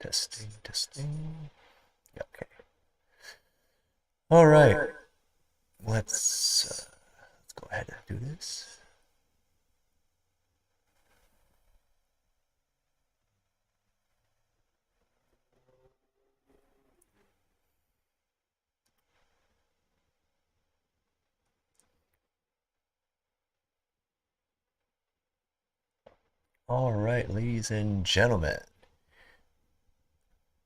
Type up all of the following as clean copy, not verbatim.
Testing. Yeah, okay. All right. Let's go ahead and do this. All right, ladies and gentlemen.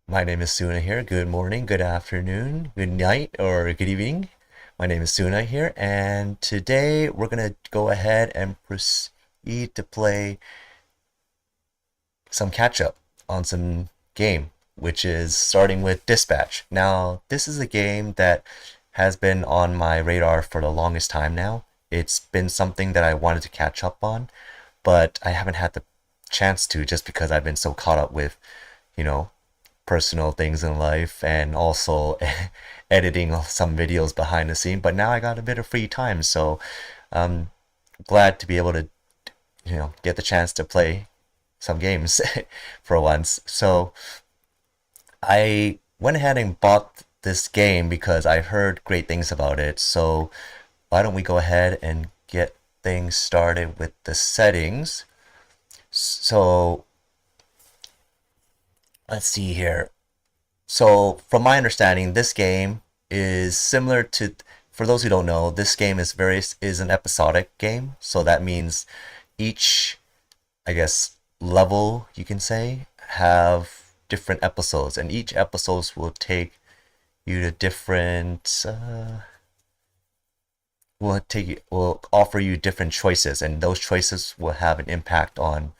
My name is Suna here. Good morning, good afternoon, good night, or good evening. My name is Suna here, and today we're going to go ahead and proceed to play some catch up on some game, which is starting with Dispatch. Now, this is a game that has been on my radar for the longest time now. It's been something that I wanted to catch up on, but I haven't had the chance to just because I've been so caught up with, you know, personal things in life and also editing some videos behind the scene. But now I got a bit of free time, so I'm glad to be able to, get the chance to play some games for once. So I went ahead and bought this game because I heard great things about it. So why don't we go ahead and get things started with the settings. So let's see here. So from my understanding, this game is similar to, for those who don't know, this game is an episodic game. So that means each, I guess, level, you can say, have different episodes, and each episodes will take you to different will offer you different choices, and those choices will have an impact on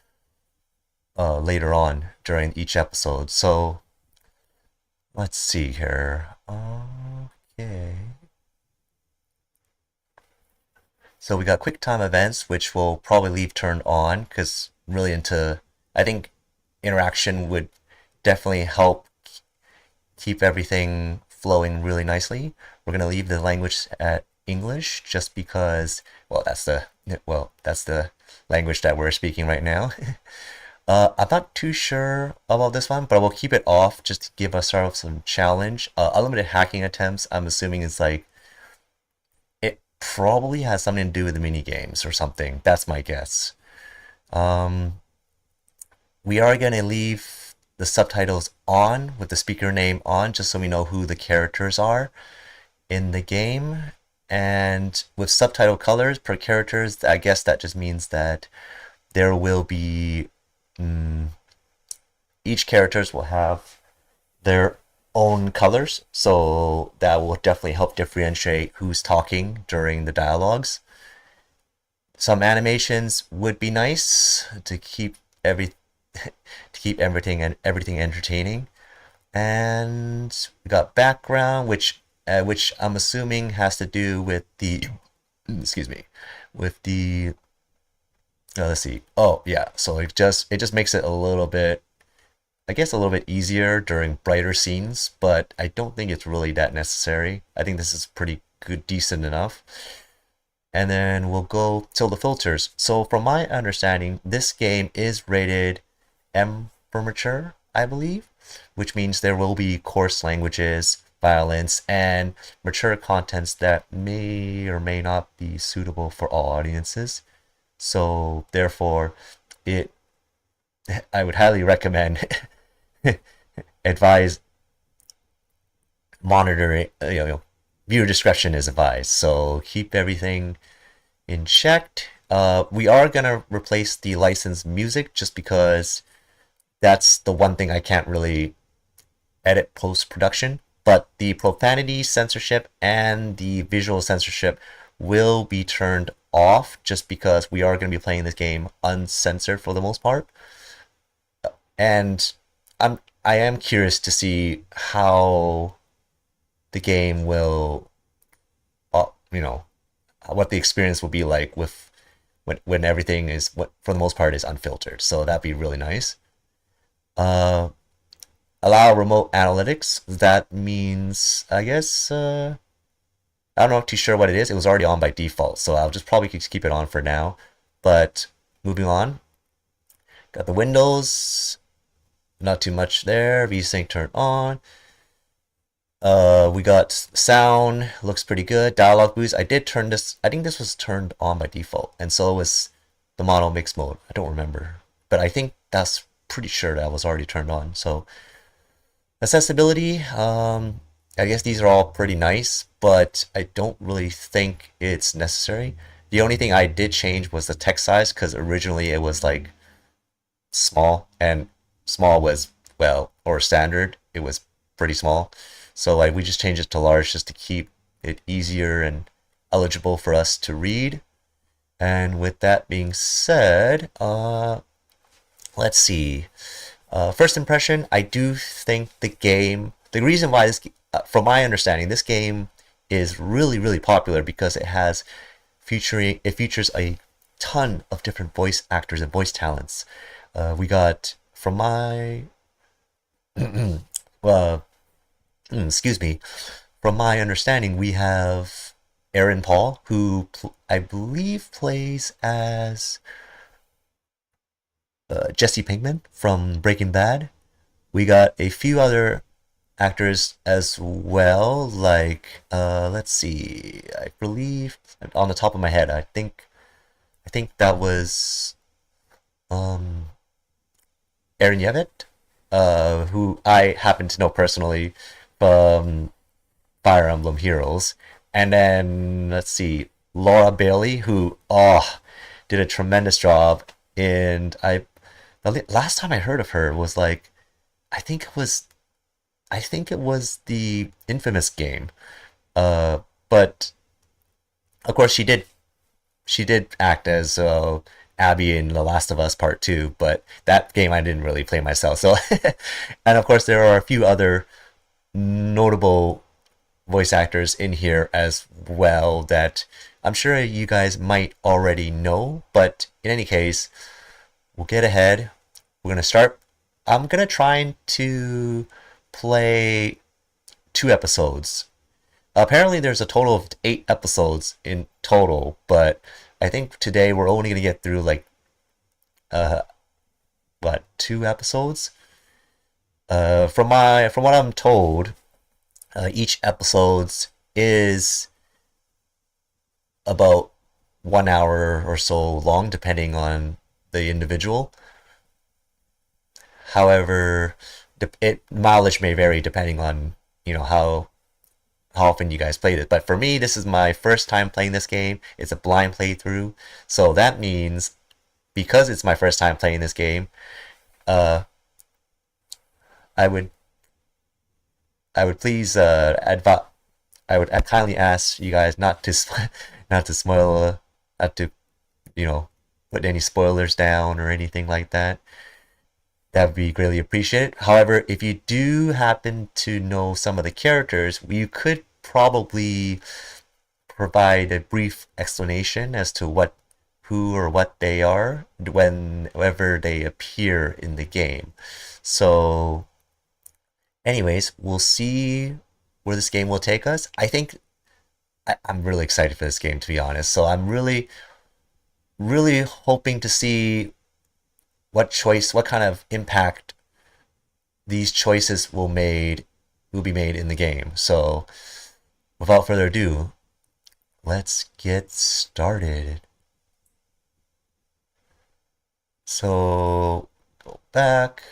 later on during each episode. So let's see here. Okay. So we got quick time events, which we'll probably leave turned on because really I think interaction would definitely help keep everything flowing really nicely. We're gonna leave the language at English just because, that's the language that we're speaking right now. I'm not too sure about this one, but I will keep it off just to give ourselves some challenge. Unlimited hacking attempts, I'm assuming is like, it probably has something to do with the mini games or something. That's my guess. We are going to leave the subtitles on with the speaker name on just so we know who the characters are in the game. And with subtitle colors per characters, I guess that just means that there will be each characters will have their own colors, so that will definitely help differentiate who's talking during the dialogues. Some animations would be nice to keep everything entertaining. And we got background, which I'm assuming has to do with the excuse me, with the let's see. Oh yeah, so it just makes it a little bit, I guess, a little bit easier during brighter scenes, but I don't think it's really that necessary. I think this is pretty good, decent enough. And then we'll go till the filters. So from my understanding, this game is rated M for mature, I believe, which means there will be coarse languages, violence, and mature contents that may or may not be suitable for all audiences. So therefore, it I would highly recommend advise monitoring, viewer discretion is advised. So keep everything in check. We are gonna replace the licensed music just because that's the one thing I can't really edit post-production. But the profanity censorship and the visual censorship will be turned off just because we are going to be playing this game uncensored for the most part. And I am curious to see how the game will, what the experience will be like with when everything is, what for the most part is unfiltered. So that'd be really nice. Uh, Allow remote analytics. That means, I guess, I'm not too sure what it is. It was already on by default, so I'll just probably just keep it on for now. But moving on, got the windows. not too much there. VSync turned on. We got sound, looks pretty good. Dialogue boost, I did turn this, I think this was turned on by default, and so was the mono mix mode. I don't remember, but I think that's pretty sure that was already turned on. So accessibility, I guess these are all pretty nice, but I don't really think it's necessary. The only thing I did change was the text size, because originally it was like small, and small was, well, or standard, it was pretty small. So like we just changed it to large just to keep it easier and eligible for us to read. And with that being said, let's see. First impression, I do think the game, the reason why this, from my understanding, this game is really, really popular because it features a ton of different voice actors and voice talents. We got, from my, excuse me, from my understanding, we have Aaron Paul, who I believe plays as Jesse Pinkman from Breaking Bad. We got a few other actors as well, like let's see, I believe on the top of my head, I think that was Aaron Yevit, who I happen to know personally from Fire Emblem Heroes. And then let's see, Laura Bailey, who did a tremendous job. And the last time I heard of her was like, I think it was the Infamous game. But of course she did act as Abby in The Last of Us Part 2, but that game I didn't really play myself. So and of course there are a few other notable voice actors in here as well that I'm sure you guys might already know, but in any case, we'll get ahead. We're gonna start. I'm gonna try to play 2 episodes. Apparently there's a total of 8 episodes in total, but I think today we're only gonna get through like 2 episodes. From what I'm told, each episode is about 1 hour or so long, depending on the individual. However, mileage may vary depending on how often you guys played it. But for me, this is my first time playing this game. It's a blind playthrough, so that means because it's my first time playing this game, uh, I would please I would kindly ask you guys not to not to spoil not to put any spoilers down or anything like that. That would be greatly appreciated. However, if you do happen to know some of the characters, you could probably provide a brief explanation as to who or what they are whenever they appear in the game. So anyways, we'll see where this game will take us. I think I'm really excited for this game, to be honest. So I'm really, really hoping to see what kind of impact these choices will be made in the game. So without further ado, let's get started. So go back.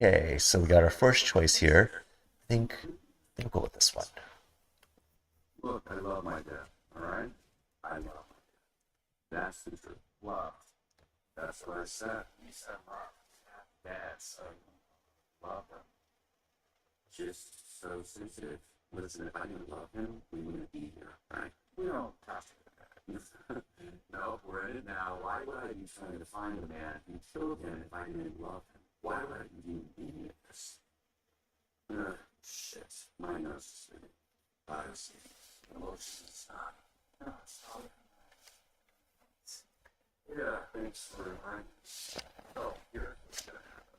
Okay, so we got our first choice here. I think we'll go with this one. Look, I love my dad, alright? I love my dad. That's the truth. Love. That's what I said. You said love. That's love him. Just so sensitive. Listen, if I didn't love him, we wouldn't be here, right? We don't talk to that. No, we're in it now. Why would I be trying to find a man who killed him if I didn't love him? Why would I even be in this? Shit. My nose is spinning. Honestly, emotions. No, sorry. Yeah, thanks for reminding me. Oh, here. What's gonna happen?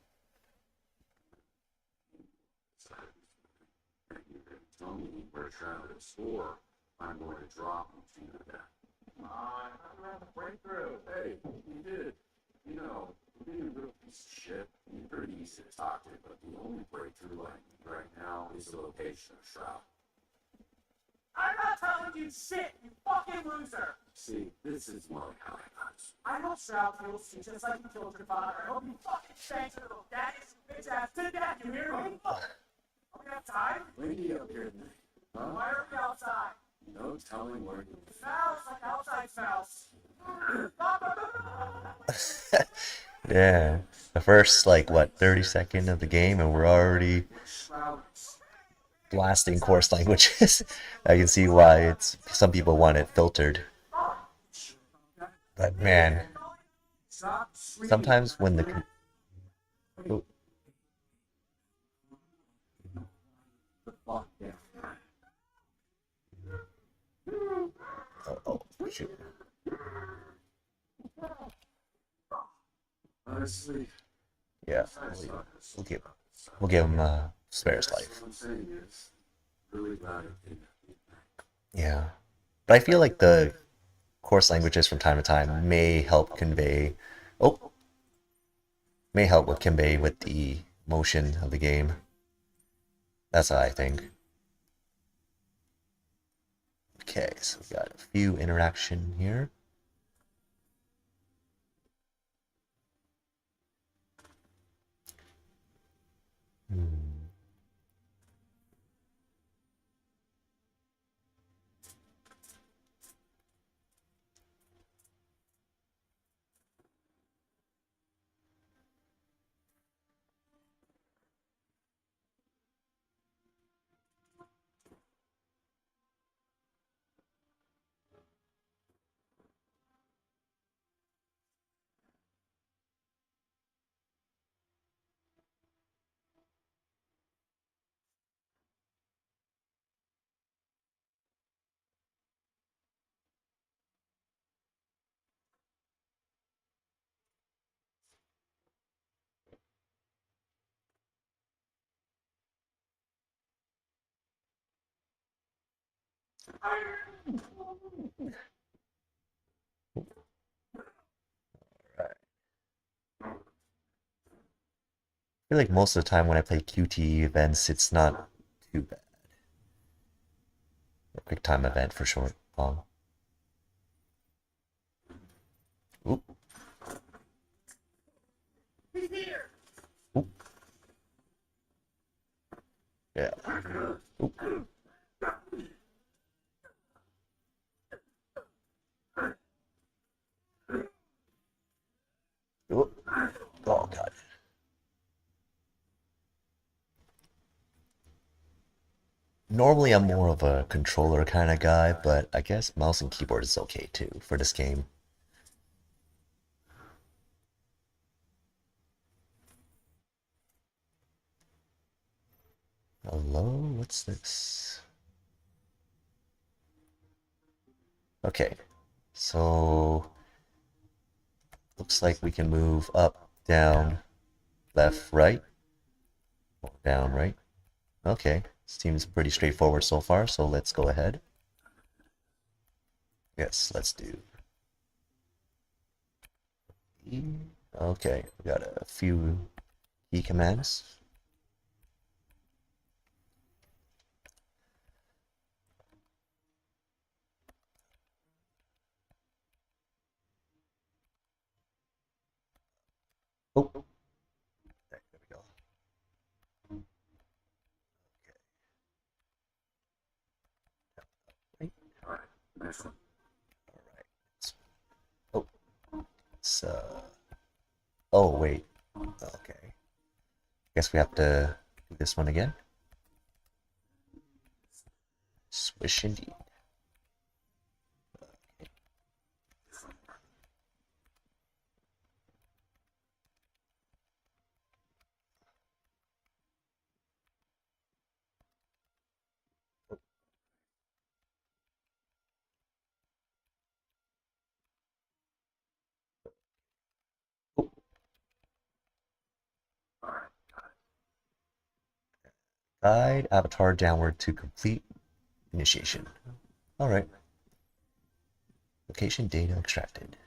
You can tell me where Travis, or I'm going to drop him to your death. I'm around the breakthrough. Hey, you did. You know, being a real piece of shit, you're pretty easy to talk to, but the only breakthrough I need right now is the location of Shroud. I'm not telling you shit, you fucking loser! See, this is more like how I got it. I hope Shroud kills you just like you killed your father. I hope you fucking shank your little daddy's bitch ass to death, you hear me? Are we outside? Windy up here tonight. Huh? Why are we outside? No telling where you It smells like outside smells. Yeah, the first like what 30 seconds of the game, and we're already blasting coarse languages. I can see why it's some people want it filtered. But man, sometimes when the oh shoot. Honestly, Yeah, we'll give him spare his life. what I'm saying is, really glad I did that. Yeah, but I feel like the coarse languages from time to time may help convey, may help with convey with the motion of the game. That's how I think. Okay, so we got a few interaction here. I feel like most of the time when I play QTE events, it's not too bad. Or quick time event for short, long. Oop. He's here! Oop. Yeah. Oop. Oop. Oh god. Normally I'm more of a controller kind of guy, but I guess mouse and keyboard is okay too for this game. Hello? What's this? Okay, so looks like we can move up, down, left, right, or down, right. Okay, seems pretty straightforward so far, so let's go ahead. Yes, let's do. Okay, we got a few key commands. Oh, there we go. Okay. Alright, next one. All right. Oh, it's oh wait. Okay. Guess we have to do this one again. Swish indeed. Guide avatar downward to complete initiation. All right. Location data extracted.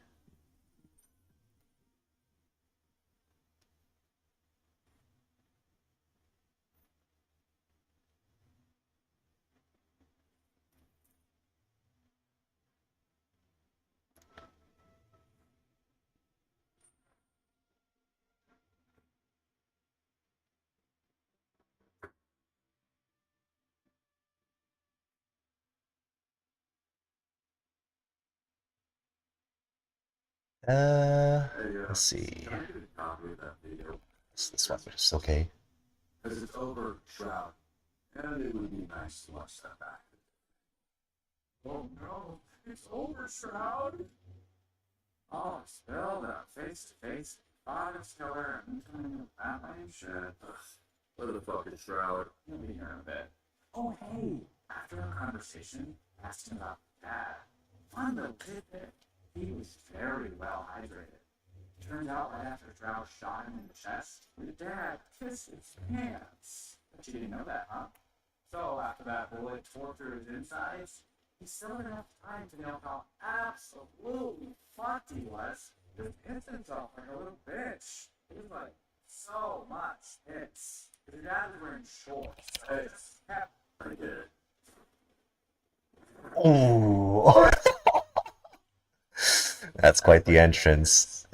Let's see. Can I get a copy of that video? This one is okay. Because it's over Shroud, and it would be nice to watch that back. Oh no, it's over, Shroud. Oh, spilled out face to face. Honest killer and that lame shit. Ugh. What the fuck is Shroud? You'll be here in a bit. Oh, hey. After our conversation, asked him about Dad. Fun little tidbit. He was very well hydrated. Turned out right after Drow shot him in the chest, your dad kissed his pants. But you didn't know that, huh? So after that bullet tore through his insides, he still had enough time to know how absolutely fucked he was. Just pissed himself like a little bitch. It was like so much piss. His dad was wearing shorts. So it just kept. I get it. Oh, that's quite the entrance.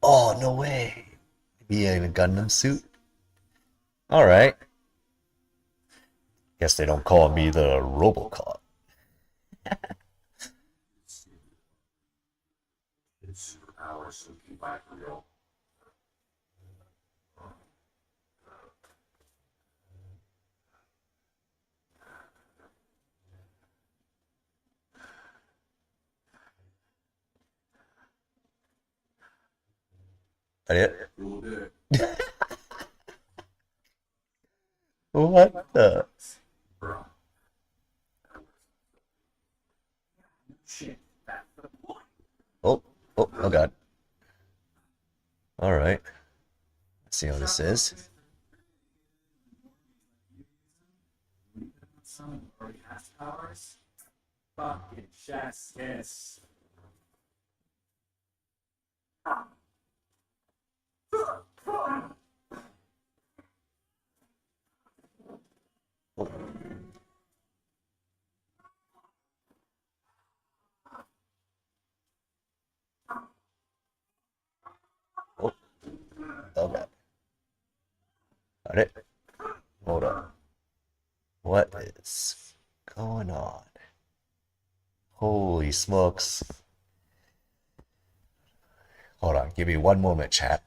Oh, no way. Be in a Gundam suit? Alright. Guess they don't call me the Robocop. It's superpowers so keep back real. That it? Rule it. What the? Bro. Shit, that's the point. Oh god. Alright. Let's see how this is. Someone already has powers. Fucking chef's kiss. Oh god. Got it? Hold on. What is going on? Holy smokes. Hold on, give me one moment, chat.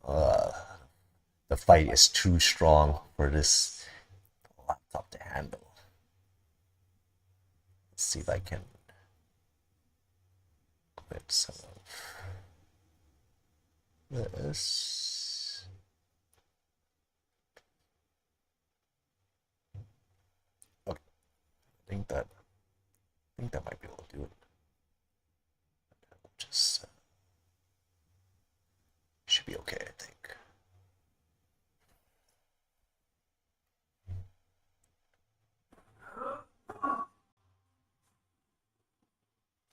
The fight is too strong for this laptop to handle. Let's see if I can clip some of this. Okay. I think that might be able to do it. Just should be okay, I think.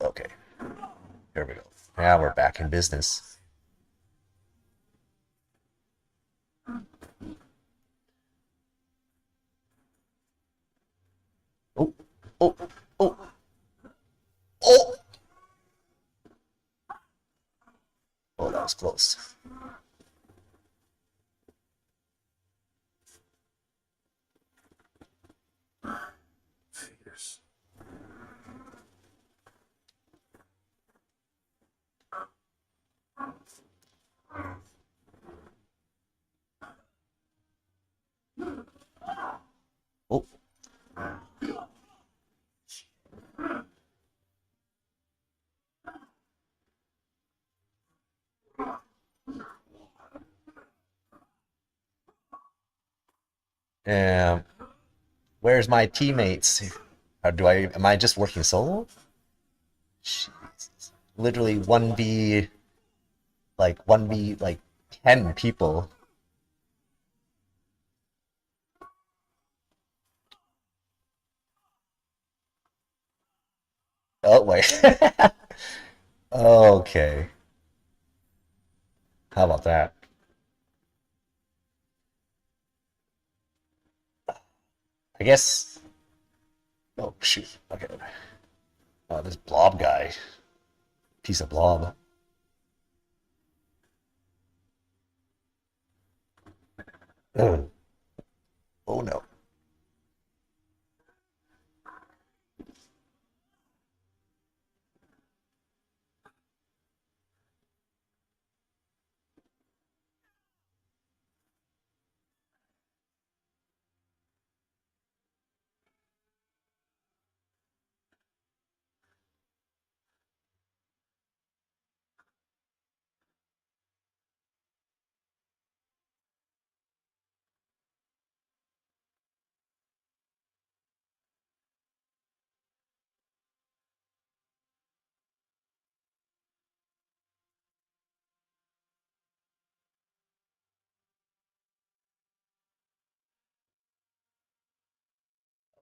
Okay, here we go. Now we're back in business. Oh, oh, oh, oh! Oh, that was close. Figures. Where's my teammates? Am I just working solo? Jeez. Literally 1v like 10 people. Oh wait. Okay. How about that? I guess. Oh shoot. Okay. Oh, this blob guy. Piece of blob. Ugh. Oh no.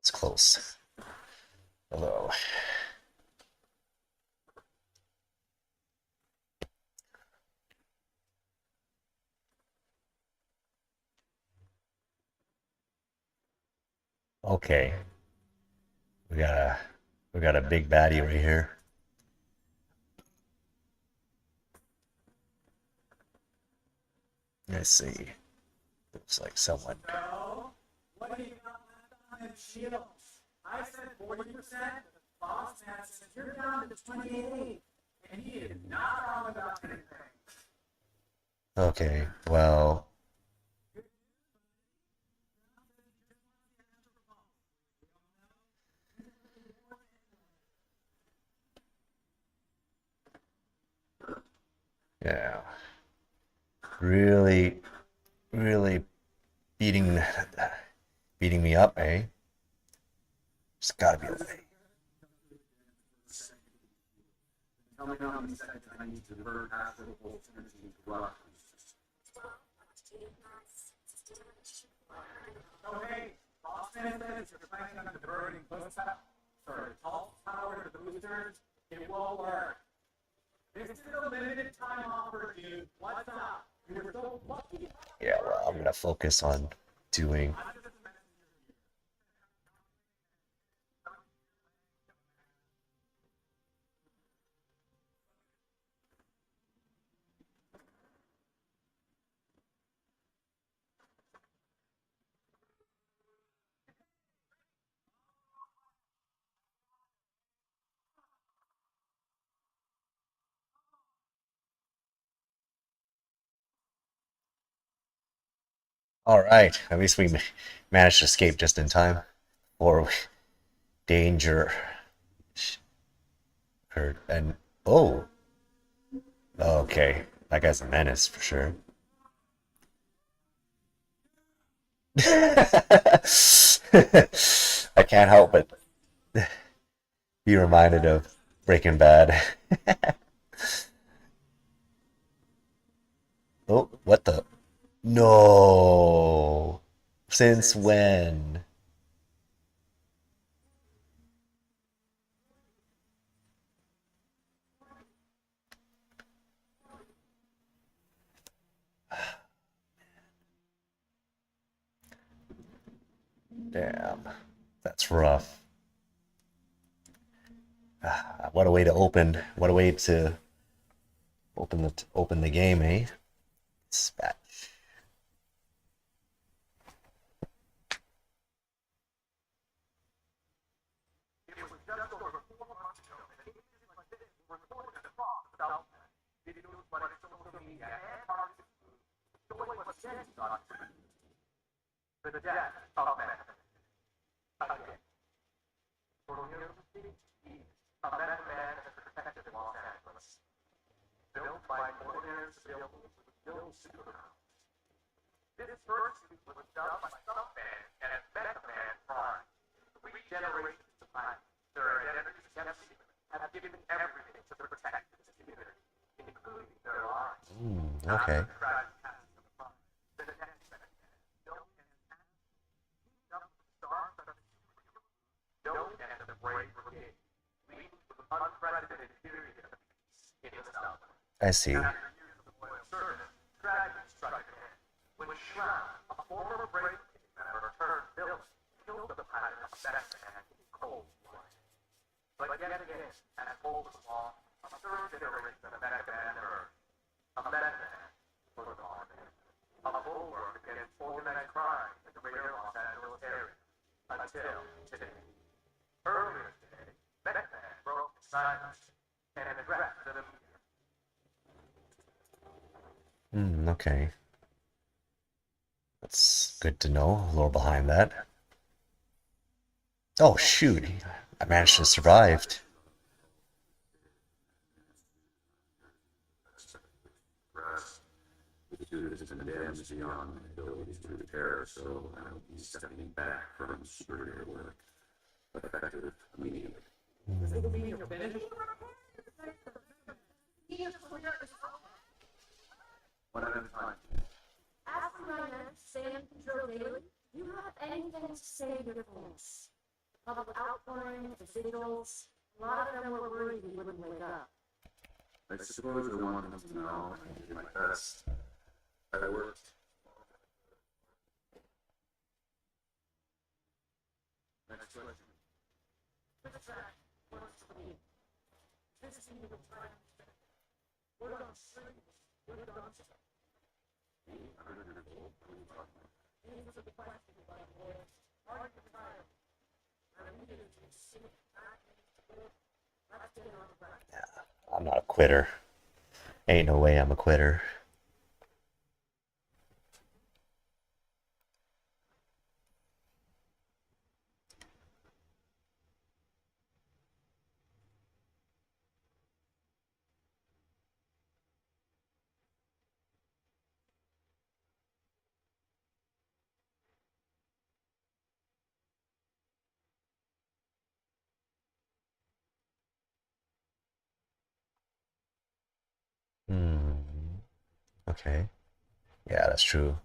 It's close. Although. Okay. We got a we got a big baddie right here. Let's see. Looks like someone. So, what do you got left on in shields? I said 40%. The boss man says you're down to 28. And he is not wrong about anything. Okay, well. Yeah. Really, really beating me up, eh? There's gotta be a way. Tell me how many seconds I need to divert after the whole energy into rock. So, hey, boss man says you're planning on diverting tall tower to boosters. It will work. This is a limited time offer, dude. What's up? You were so lucky. Yeah, well, I'm gonna focus on doing. All right, at least we managed to escape just in time, or danger occurred. And oh, okay, that guy's a menace for sure. I can't help but be reminded of Breaking Bad. Oh, what the? No. Since when? Damn. That's rough. What a way to open. What a way to open the game, eh? Spat. It was just over 4 months ago that cases like this were reported across the South. Videos by social media and targeted showing what Jen's documented. The death of men. Again. For nearly 50 years, a meth man has protected Los Angeles. Built by ordinary civilians with no superpowers. This first suit was done by some man have given everything to protect this community, including their lives. Okay. After the tragic passing of the father, the next man, known as known as the Brave Brigade, leading to an unprecedented period of peace in the South. I see. After years of loyal service, tragedy struck again when Shroud, a former Brave Brigade member turned villain, killed the pilot of that man in cold blood. But yet again, as old as law, a third generation of that man emerged. A madman for the law, a bulwark against organized crime in the greater Los Angeles area. Until today. Earlier today, that man broke the silence and addressed the media. Okay. That's good to know. Lore behind that. Oh, shoot. I managed to survive. Is condemned beyond my abilities to repair, so I will be stepping back from superior work, effective immediately. One at a time. As for my next Sam Control Daily, do you have anything to say to your police? Public outpouring, individuals, a lot of them were worried we wouldn't wake up. I suppose I want them to know I did my best. I worked. Next question. What's that? What's to me? This is the time. We're on street. We're on street. These are the questions about lawyers. Are you tired? I needed to see it. Let's get on the back. I'm not a quitter. Ain't no way I'm a quitter. Okay. Yeah, that's true.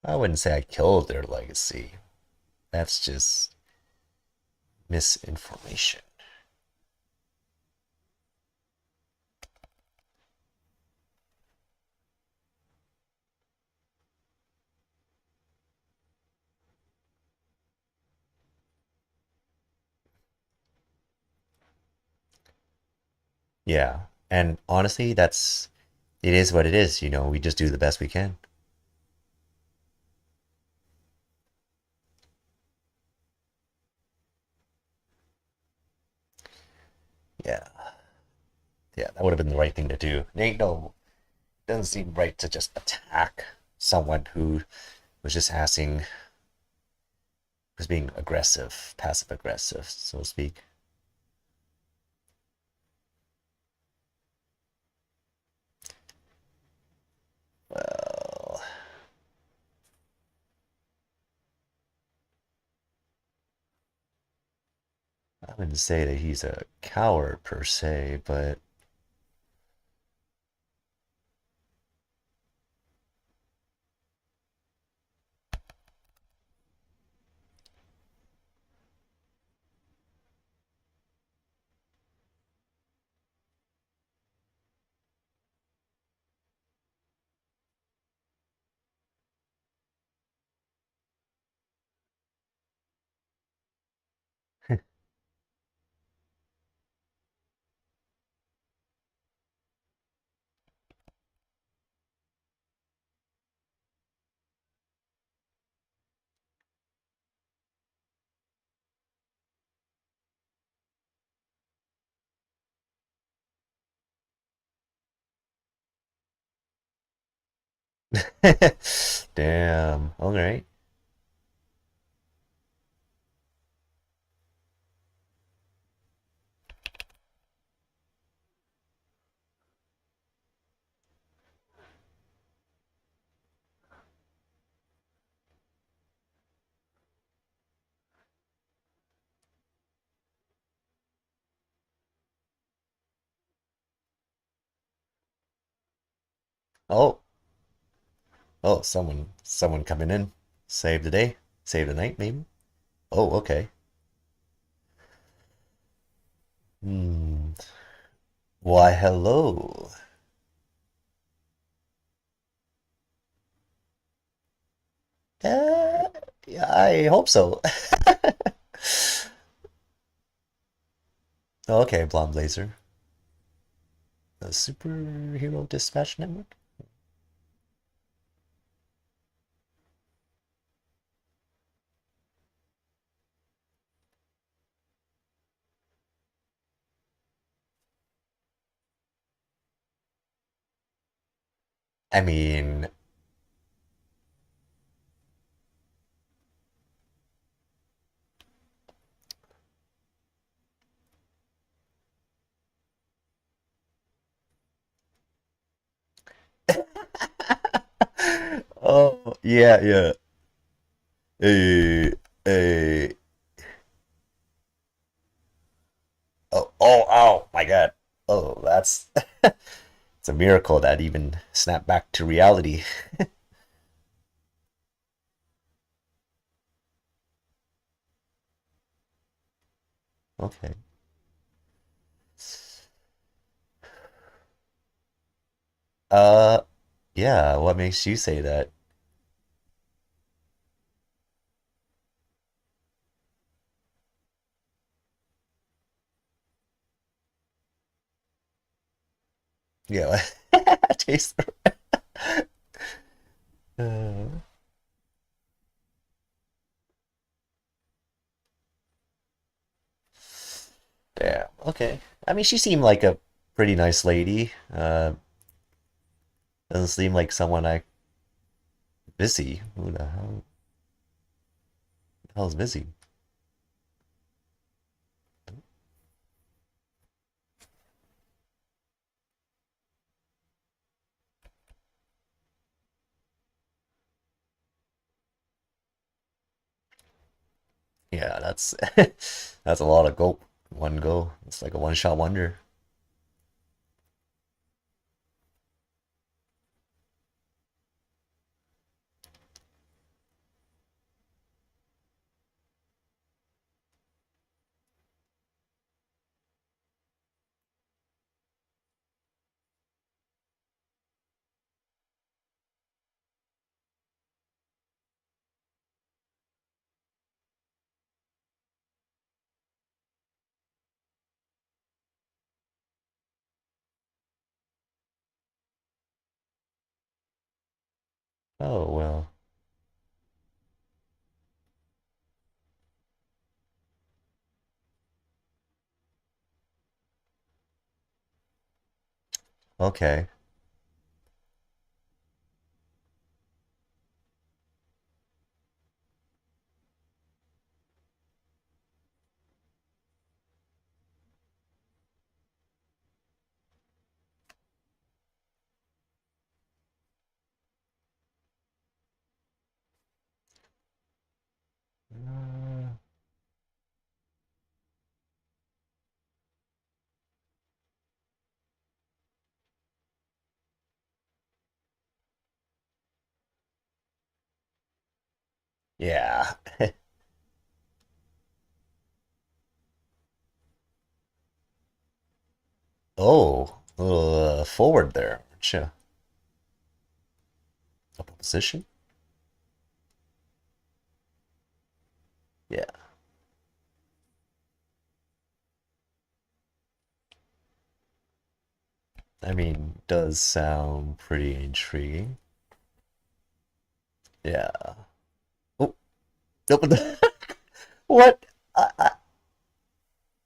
I wouldn't say I killed their legacy. That's just misinformation. Yeah. And honestly, it is what it is. We just do the best we can. Yeah. Yeah, that would have been the right thing to do. Doesn't seem right to just attack someone who was just was being aggressive, passive aggressive, so to speak. Well, I wouldn't say that he's a coward per se, but Damn. All right. Oh, someone coming in. Save the day. Save the night, maybe. Oh, okay. Hmm. Why, hello. Uh, yeah, I hope so. Okay, Blonde Blazer. A superhero dispatch network? I mean, oh, yeah, yeah. Hey, oh, my God. Oh, that's it's a miracle that even snapped back to reality. Okay. Uh, yeah, what makes you say that? Yeah, taste. Uh, yeah, okay. I mean, she seemed like a pretty nice lady. Doesn't seem like someone I busy. Who the hell is busy? Yeah, that's that's a lot of go. One go. It's like a one-shot wonder. Oh well. Okay. Uh, yeah. Oh, a little forward there, aren't you? Up a position? Yeah. I mean, does sound pretty intriguing. Yeah. Oh, open the what?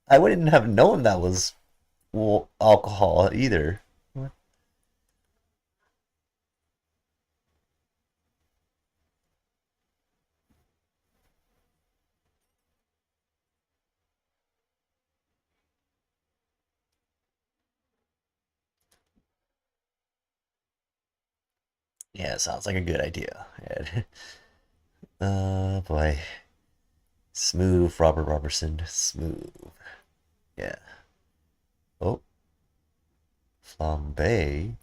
I wouldn't have known that was alcohol either. What? Yeah, sounds like a good idea. Boy. Smooth, Robert Robertson. Smooth. Yeah. Oh, flambe.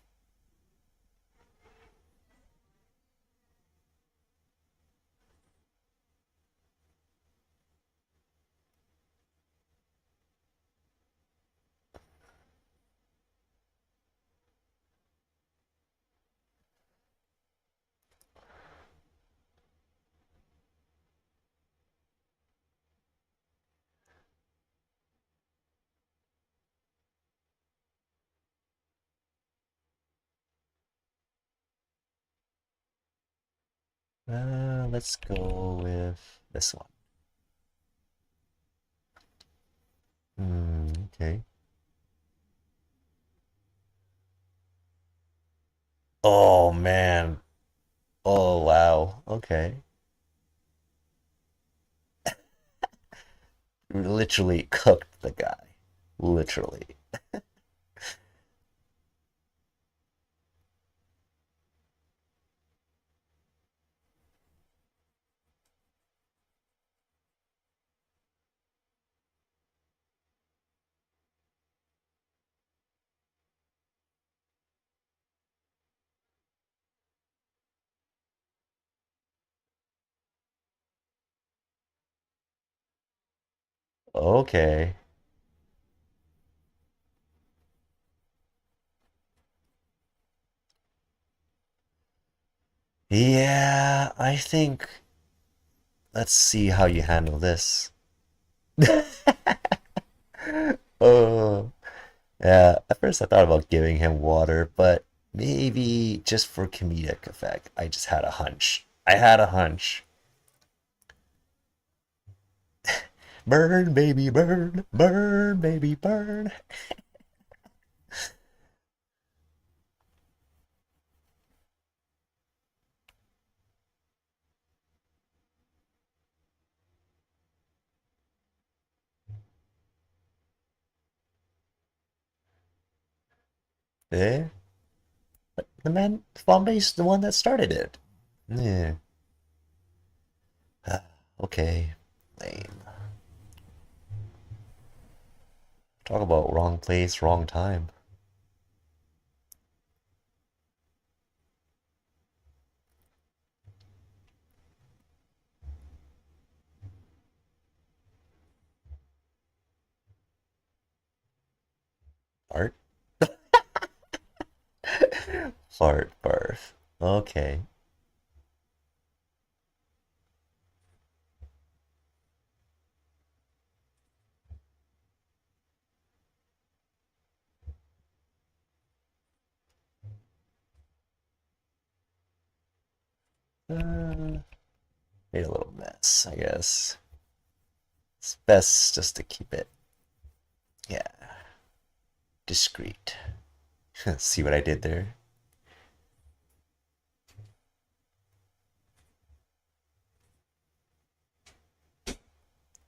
Let's go with this one. Okay. Oh man. Oh wow. Okay. Literally cooked the guy. Literally. Okay. Yeah, I think let's see how you handle this. Oh, yeah. At first I thought about giving him water, but maybe just for comedic effect. I just had a hunch. I had a hunch. Burn, baby, burn, burn, baby, burn. Eh? The man, Bombay's the one that started it. Yeah. Okay. Lame. Talk about wrong place, wrong time. Art? Fart birth. Okay. Made a little mess, I guess. It's best just to keep it, yeah, discreet. See what I did there?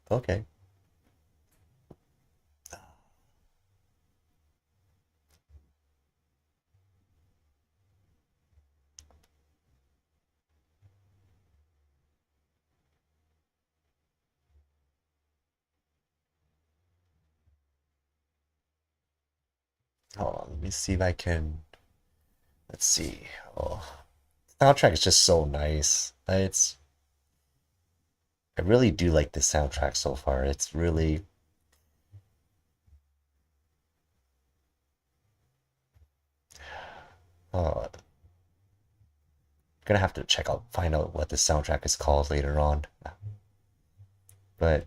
Okay. Hold on, let me see if I can. Let's see. Oh, soundtrack is just so nice. I really do like this soundtrack so far. It's really. Oh, gonna have to find out what the soundtrack is called later on. But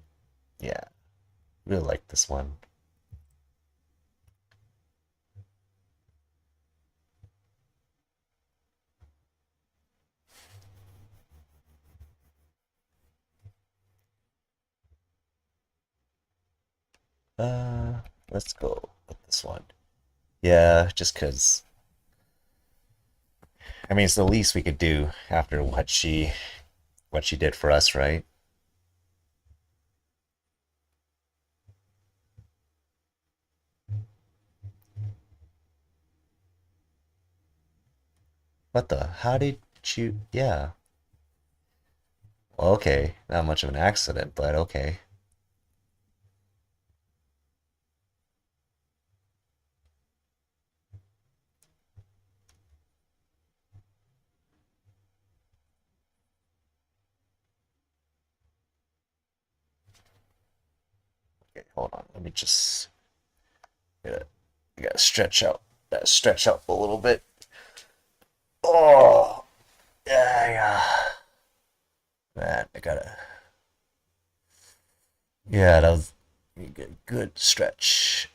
yeah, really like this one. Uh, let's go with this one. Yeah, just 'cause I mean it's the least we could do after what she did for us, right? What the? How did you? Yeah. Well, okay. Not much of an accident, but okay. Okay, hold on. Let me just gotta, I gotta stretch out. Gotta stretch out a little bit. Oh, yeah, yeah. Man, I gotta. Yeah, that was a good stretch.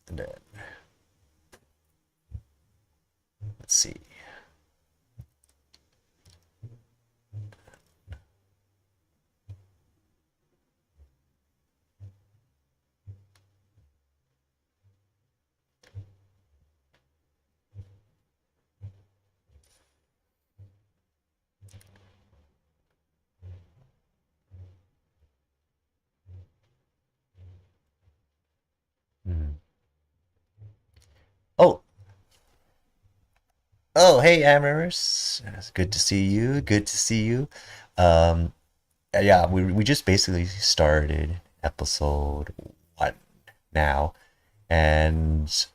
And then let's see. Hmm. Oh, oh, hey, Amers. It's good to see you. Good to see you. Um, yeah, we just basically started episode 1 now, and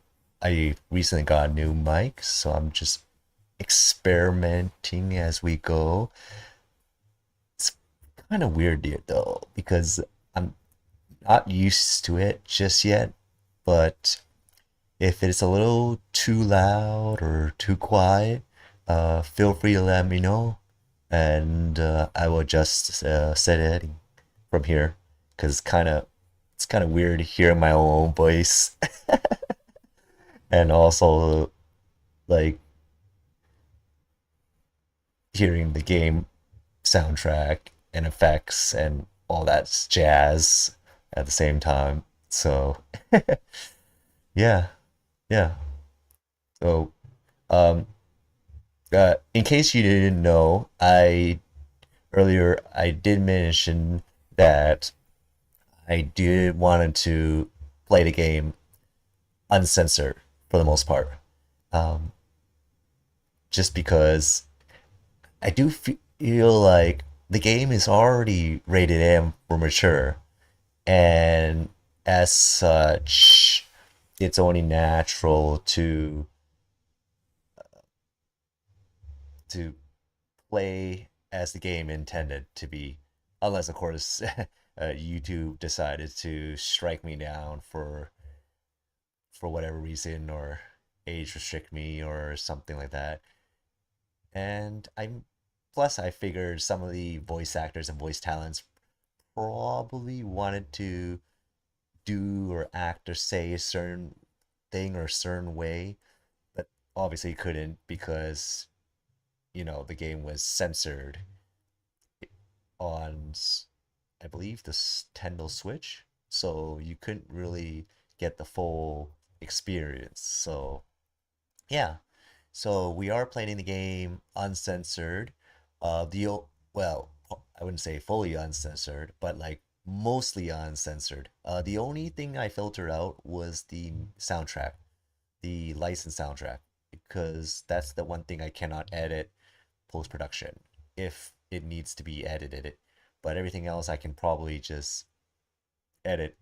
I recently got a new mic, so I'm just experimenting as we go. It's kind of weird here though, because I'm not used to it just yet, but if it's a little too loud or too quiet, feel free to let me know, and I will just set it from here, because it's kind of weird hearing my own voice, and also like hearing the game soundtrack and effects and all that jazz at the same time. So yeah, yeah. So um, in case you didn't know, I earlier I did mention that I did wanted to play the game uncensored for the most part, um, just because I do feel like the game is already rated M for mature, and as such, it's only natural to play as the game intended to be, unless of course YouTube decided to strike me down for whatever reason, or age restrict me or something like that. And I'm plus I figured some of the voice actors and voice talents probably wanted to do or act or say a certain thing or a certain way, but obviously couldn't because the game was censored on, I believe, the Nintendo Switch, so you couldn't really get the full experience. So yeah, so we are playing the game uncensored. Well, I wouldn't say fully uncensored, but like mostly uncensored. The only thing I filtered out was the soundtrack, the licensed soundtrack, because that's the one thing I cannot edit post production if it needs to be edited. But everything else I can probably just edit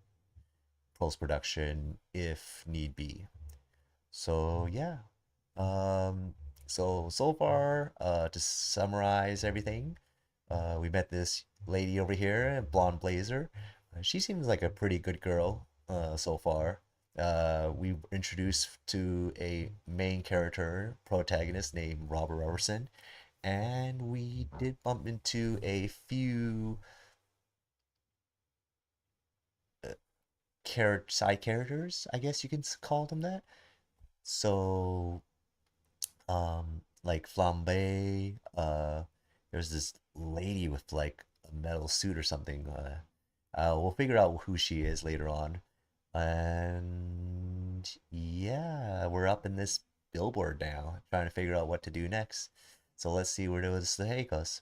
post production if need be. So yeah. Um, so far, to summarize everything, we met this lady over here, blonde blazer. She seems like a pretty good girl, so far. We were introduced to a main character, protagonist named Robert Robertson, and we did bump into a few uh, side characters, I guess you can call them that. So like Flambe, there's this lady with like a metal suit or something. We'll figure out who she is later on. And yeah, we're up in this billboard now, trying to figure out what to do next. So let's see where this takes us.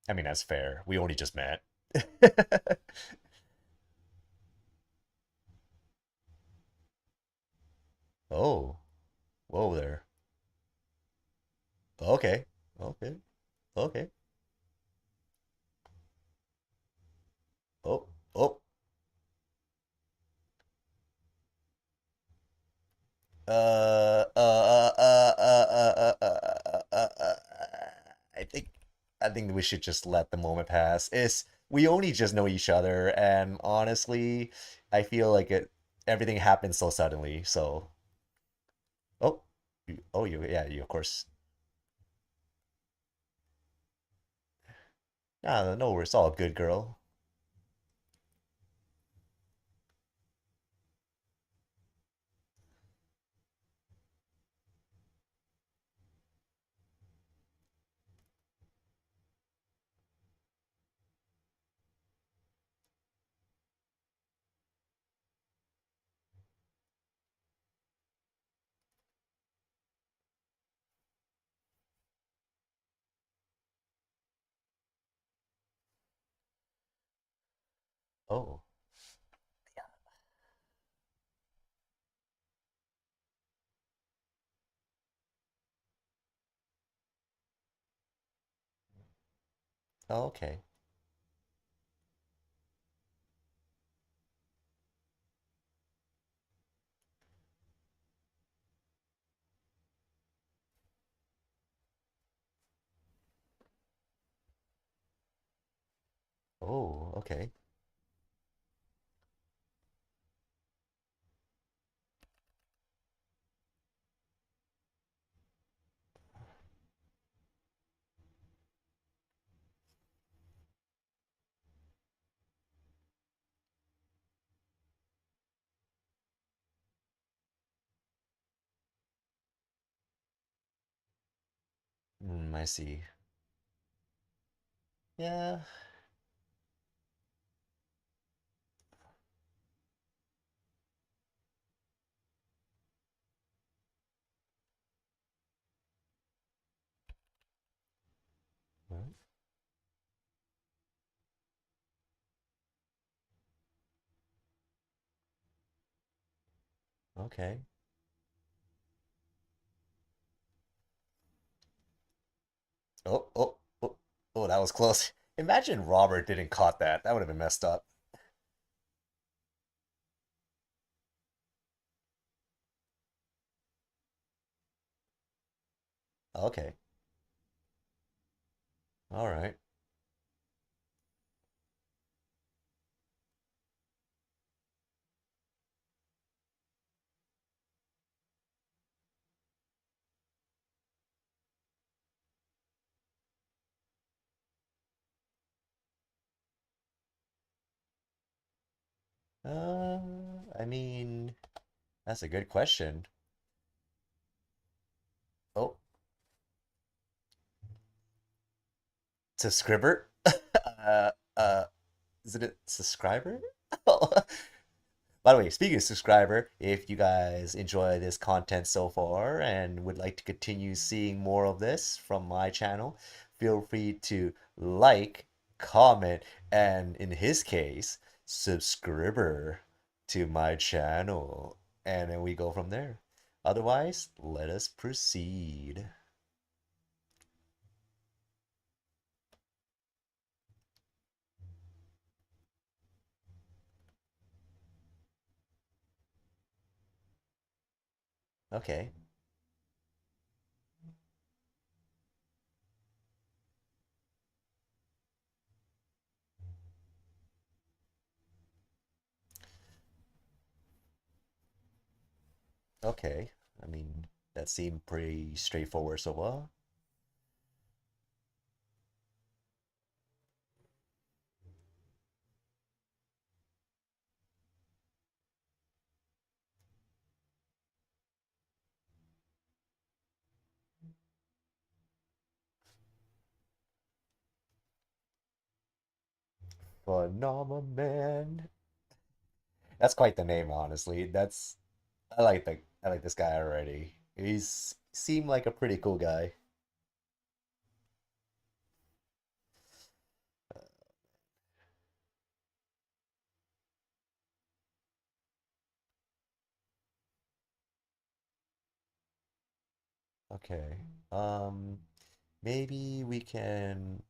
I mean, that's fair. We only just met. Oh, whoa there. Okay, okay, okay. Oh, oh. I think, I think we should just let the moment pass. We only just know each other, and honestly, I feel like everything happened so suddenly. So, oh, yeah, you of course. Nah, no, it's all good, girl. Oh, okay. Oh, okay. I see. Yeah. Well, okay. Oh, oh, oh, oh, that was close. Imagine Robert didn't caught that. That would have been messed up. Okay. All right. I mean, that's a good question. Oh, subscriber? Uh, uh, is it a subscriber? By the way, speaking of subscriber, if you guys enjoy this content so far and would like to continue seeing more of this from my channel, feel free to like, comment, and in his case, subscriber to my channel. And then we go from there. Otherwise, let us proceed. Okay, okay. I mean, that seemed pretty straightforward so far. Phenomenon. That's quite the name, honestly. I like this guy already. He's seemed like a pretty cool guy. Okay. Um, maybe we can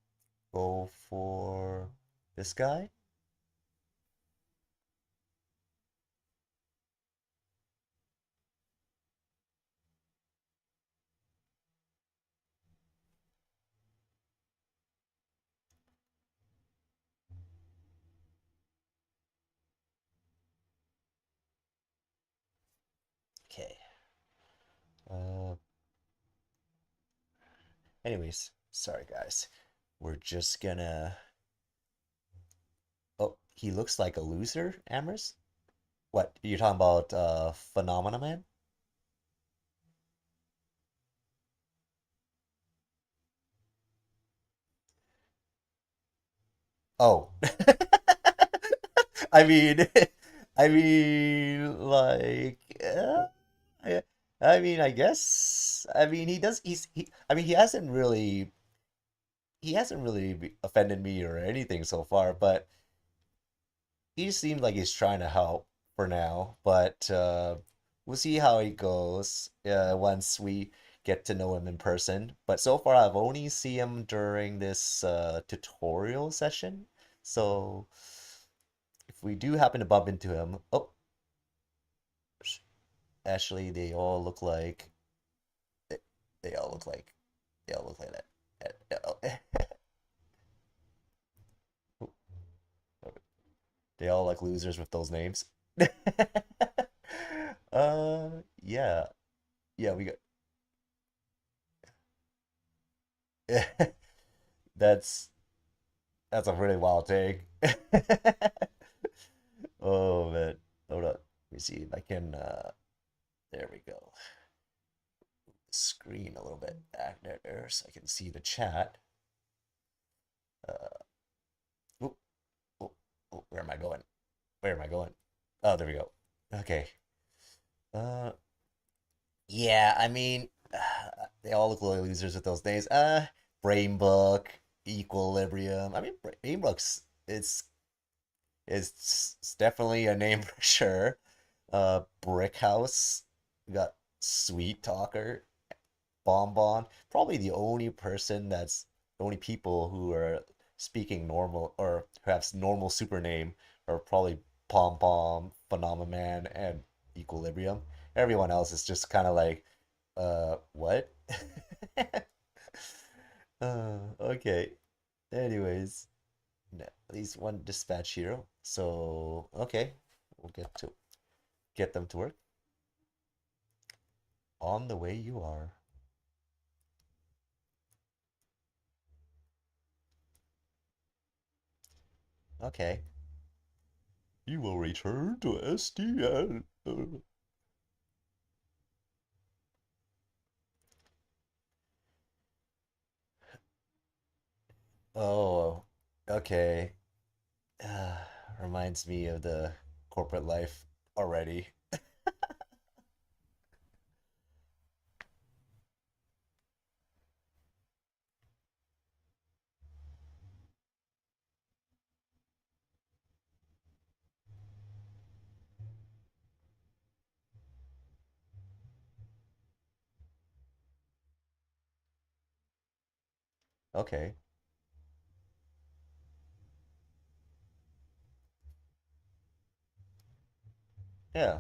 go for this guy. Okay. Uh, anyways, sorry guys. We're just gonna. Oh, he looks like a loser, Amherst? What, you're talking about Phenomena Man? Oh. I mean, I, I mean, I guess, I mean, I mean, he hasn't really offended me or anything so far, but he seems like he's trying to help for now, but we'll see how it goes once we get to know him in person. But so far, I've only seen him during this tutorial session. So if we do happen to bump into him, oh, actually, they, they all look like they all look like that. They all like losers with those names. Uh, yeah, yeah, we got. That's that's a really wild take. Oh man, hold on. Let me see if I can. There we go. Screen a little bit back there so I can see the chat. Uh, oop, oop, oop, where am I going? Where am I going? Oh, there we go. Okay. Uh, yeah, I mean, they all look like losers with those names. Brain Book, Equilibrium. I mean, Brain Book's it's definitely a name for sure. Brick House. We got Sweet Talker, Bonbon. Probably the only people who are speaking normal or who have normal super name are probably Pom Pom, Phenomenon, and Equilibrium. Everyone else is just kind of like, what? Okay. Anyways, no, at least one dispatch hero. So, okay, we'll get them to work. On the way you are. Okay. You will return to SDN. Oh, okay. Uh, reminds me of the corporate life already. Okay. Yeah.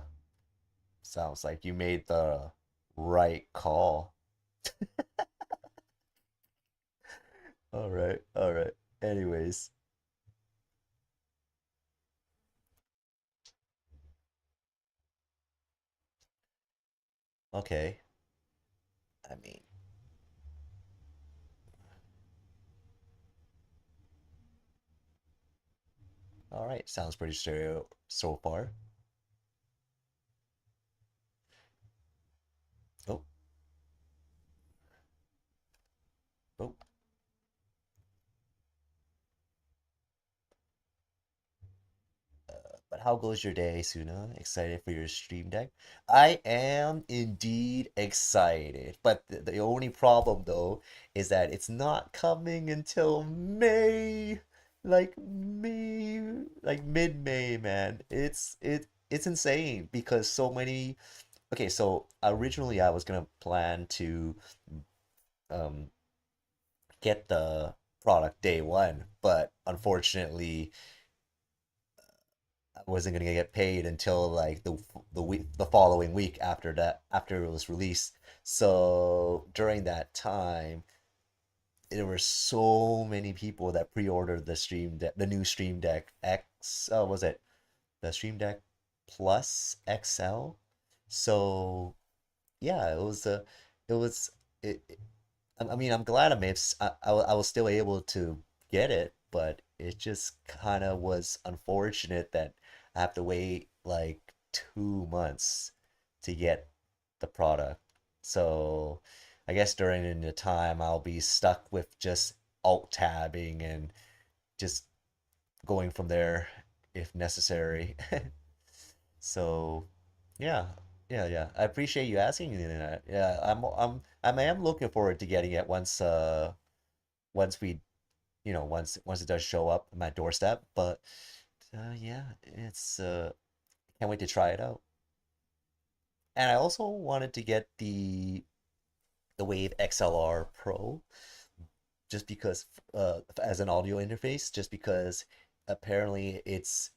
Sounds like you made the right call. All right. All right. Anyways, okay. I mean, all right. Sounds pretty stereo so far. Oh, oh. But how goes your day, Suna? Excited for your stream deck? I am indeed excited. But the only problem though is that it's not coming until May. Like mid-May, man. It's insane because so many okay, so originally I was gonna plan to um get the product day one, but unfortunately I wasn't gonna get paid until like the following week after that, after it was released. So during that time, there were so many people that pre-ordered the Stream Deck, the new Stream Deck X. Oh, was it the Stream Deck Plus XL? So yeah, it was it. I mean, I'm glad I was still able to get it, but it just kind of was unfortunate that I have to wait like 2 months to get the product. So I guess during the time I'll be stuck with just alt tabbing and just going from there if necessary. So yeah, yeah. I appreciate you asking me that. Yeah, I am looking forward to getting it once we, once it does show up at my doorstep. But yeah, it's can't wait to try it out. And I also wanted to get the Wave XLR Pro just because as an audio interface, just because apparently it's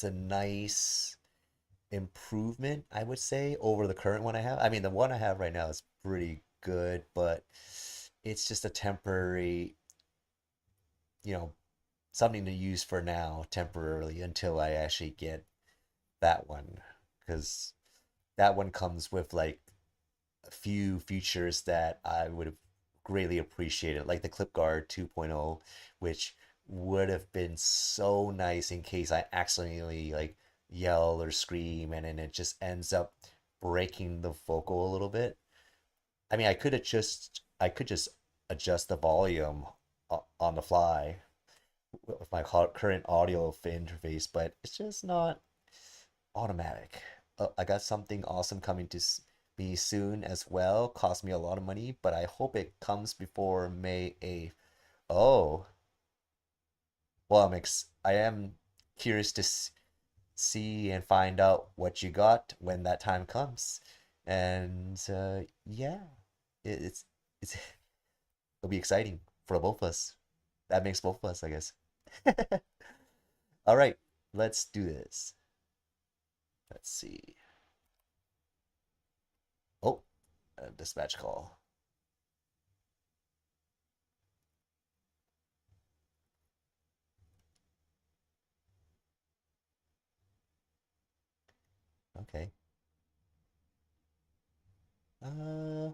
a nice improvement, I would say, over the current one I have. I mean, the one I have right now is pretty good, but it's just a temporary, you know, something to use for now temporarily until I actually get that one. Because that one comes with like a few features that I would have greatly appreciated, like the clip guard 2.0, which would have been so nice in case I accidentally like yell or scream and then it just ends up breaking the vocal a little bit. I mean, I could just adjust the volume on the fly with my current audio interface, but it's just not automatic. I got something awesome coming to me soon as well. Cost me a lot of money, but I hope it comes before May 8th. Oh, well, I am curious to see and find out what you got when that time comes. And yeah, it's it's it'll be exciting for both of us. That makes both of us, I guess. All right, let's do this. Let's see. Oh, a dispatch call. Okay. Uh,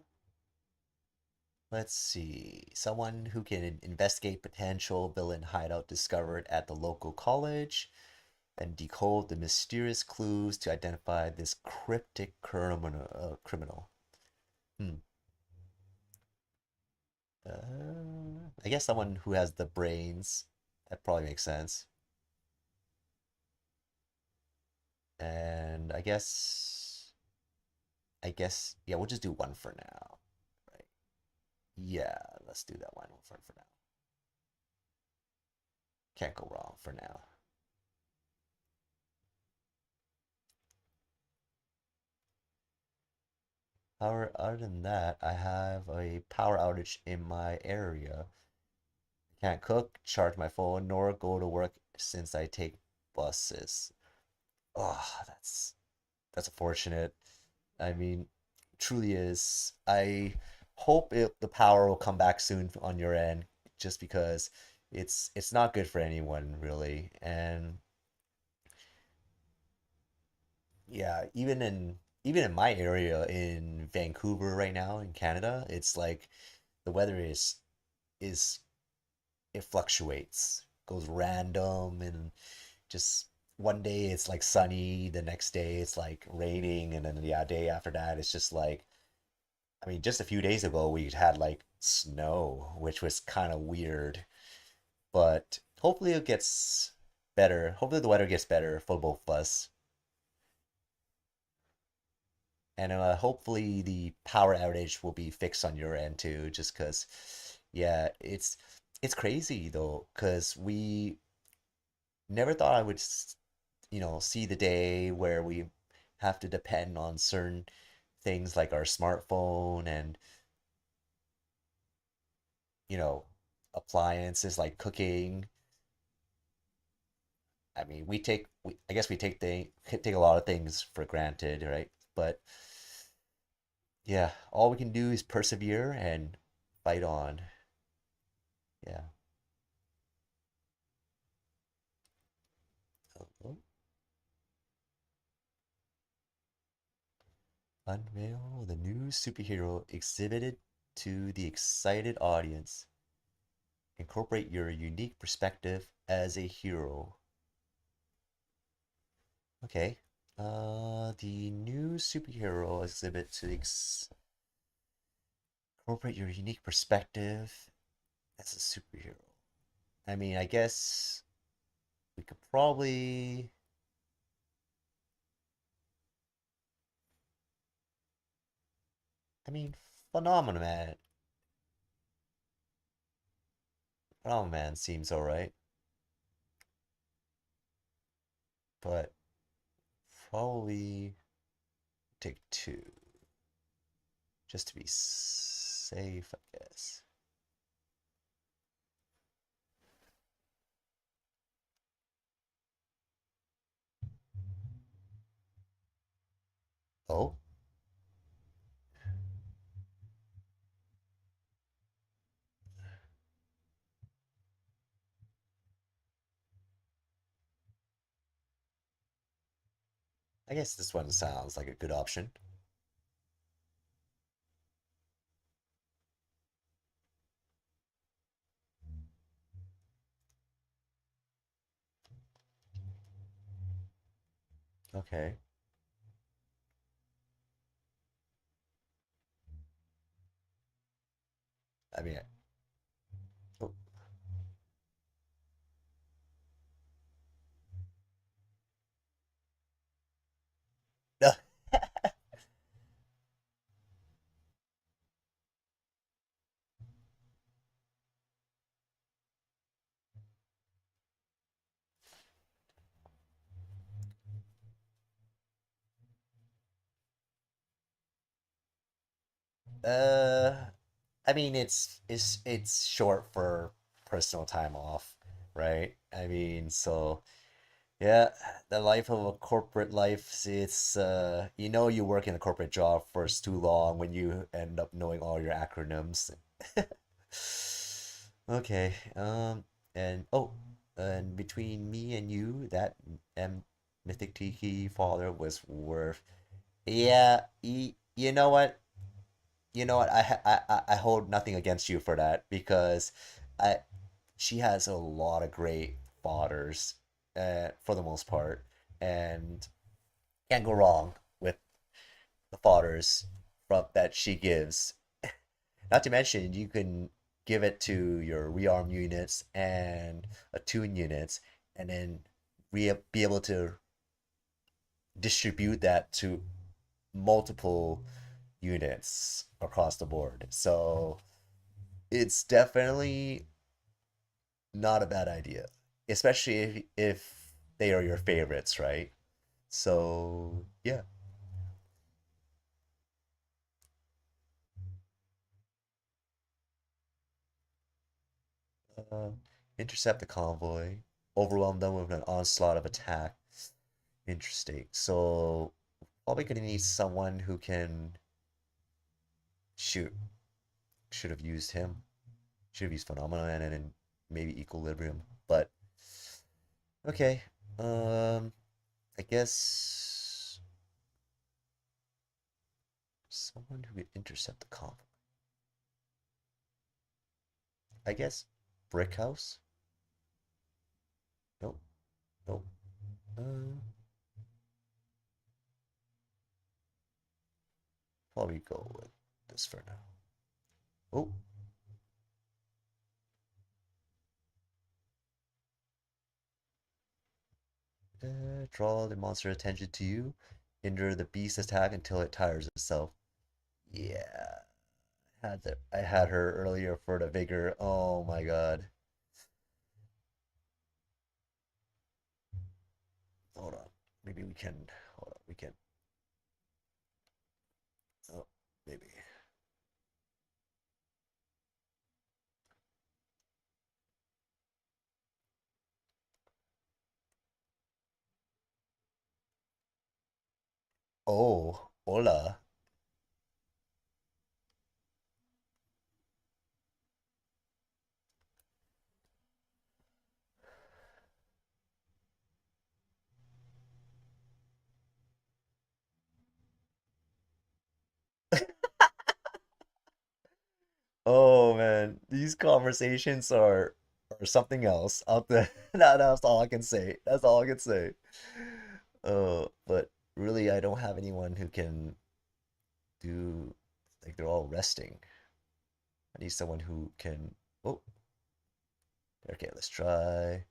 let's see. Someone who can investigate potential villain hideout discovered at the local college and decode the mysterious clues to identify this cryptic criminal. Hmm. I guess someone who has the brains. That probably makes sense. And yeah, we'll just do one for now. Right. Yeah, let's do that one for now. Can't go wrong for now. Other than that, I have a power outage in my area. Can't cook, charge my phone, nor go to work since I take buses. Oh, that's unfortunate. I mean, truly is. I hope the power will come back soon on your end, just because it's not good for anyone really. And yeah, even in my area in Vancouver right now in Canada, it's like the weather is it fluctuates, goes random, and just one day it's like sunny, the next day it's like raining, and then the day after that it's just like, I mean, just a few days ago we had like snow, which was kind of weird, but hopefully it gets better. Hopefully the weather gets better for both of us. And hopefully the power outage will be fixed on your end too, just because, yeah, it's crazy though, because we never thought I would see the day where we have to depend on certain things like our smartphone and, you know, appliances like cooking. I mean, I guess we take a lot of things for granted, right? But yeah, all we can do is persevere and fight on. Yeah. Oh, unveil the new superhero exhibited to the excited audience. Incorporate your unique perspective as a hero. Okay. The new superhero exhibit to incorporate your unique perspective as a superhero. I mean, I guess we could probably. I mean, Phenomenon Man. Phenomenon Man seems alright, but probably take two just to be safe, I guess. Oh, I guess this one sounds like a good option. Okay. I mean, oh, no. Uh, I mean, it's short for personal time off, right? I mean, so yeah, the life of a corporate life, it's you know you work in a corporate job for too long when you end up knowing all your acronyms. Okay, and oh, and between me and you, that M Mythic Tiki father was worth. Yeah, you know what? You know what? I hold nothing against you for that because I she has a lot of great fathers, for the most part, and can't go wrong with the fathers from that she gives. Not to mention, you can give it to your rearm units and attune units, and then be able to distribute that to multiple units across the board. So it's definitely not a bad idea, especially if they are your favorites, right? So yeah, uh, intercept the convoy, overwhelm them with an onslaught of attack. Interesting. So probably gonna need someone who can shoot. Should have used him. Should have used Phenomenon and then maybe Equilibrium. But okay. I guess someone who could intercept the convoy. I guess Brick House. Nope. Nope. Uh, Probably go with this for now. Oh, draw the monster attention to you. Hinder the beast attack until it tires itself. Yeah, I had her earlier for the vigor. Oh my god. Hold on. Maybe we can. Hold on. We can. maybe. Oh, hola. Oh man, these conversations are something else out there. That's all I can say. That's all I can say. But really, I don't have anyone who can do like they're all resting. I need someone who can. Oh, okay. Let's try.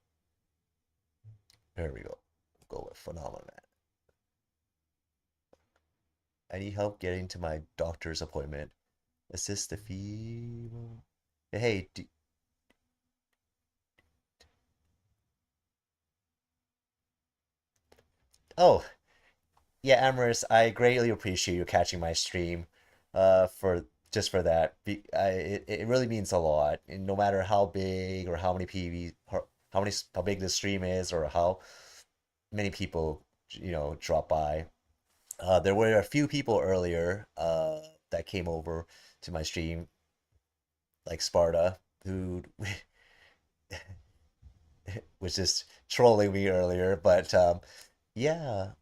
There we go. Go with phenomenon. I need help getting to my doctor's appointment. Assist the fee. Hey, oh, yeah, Amorous, I greatly appreciate you catching my stream, for just for that. It really means a lot. And no matter how big or how many how big the stream is or how many people, drop by. There were a few people earlier, that came over to my stream, like Sparta, who was just trolling me earlier. But yeah,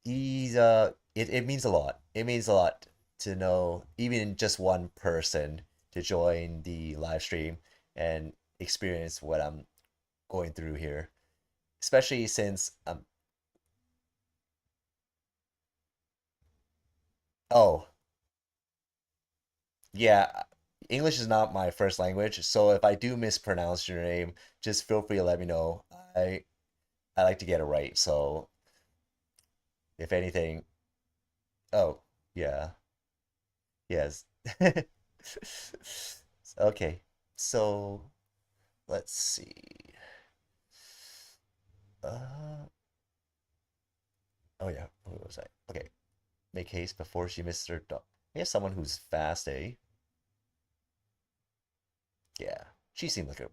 it means a lot. It means a lot to know even just one person to join the live stream and experience what I'm going through here. Especially since oh, yeah, English is not my first language, so if I do mispronounce your name, just feel free to let me know. I like to get it right, so if anything, oh, yeah. Yes. Okay. So, let's see. Uh, oh yeah, what was I? Okay, make haste before she misses her dog. I guess someone who's fast, eh? Yeah, she seemed like a.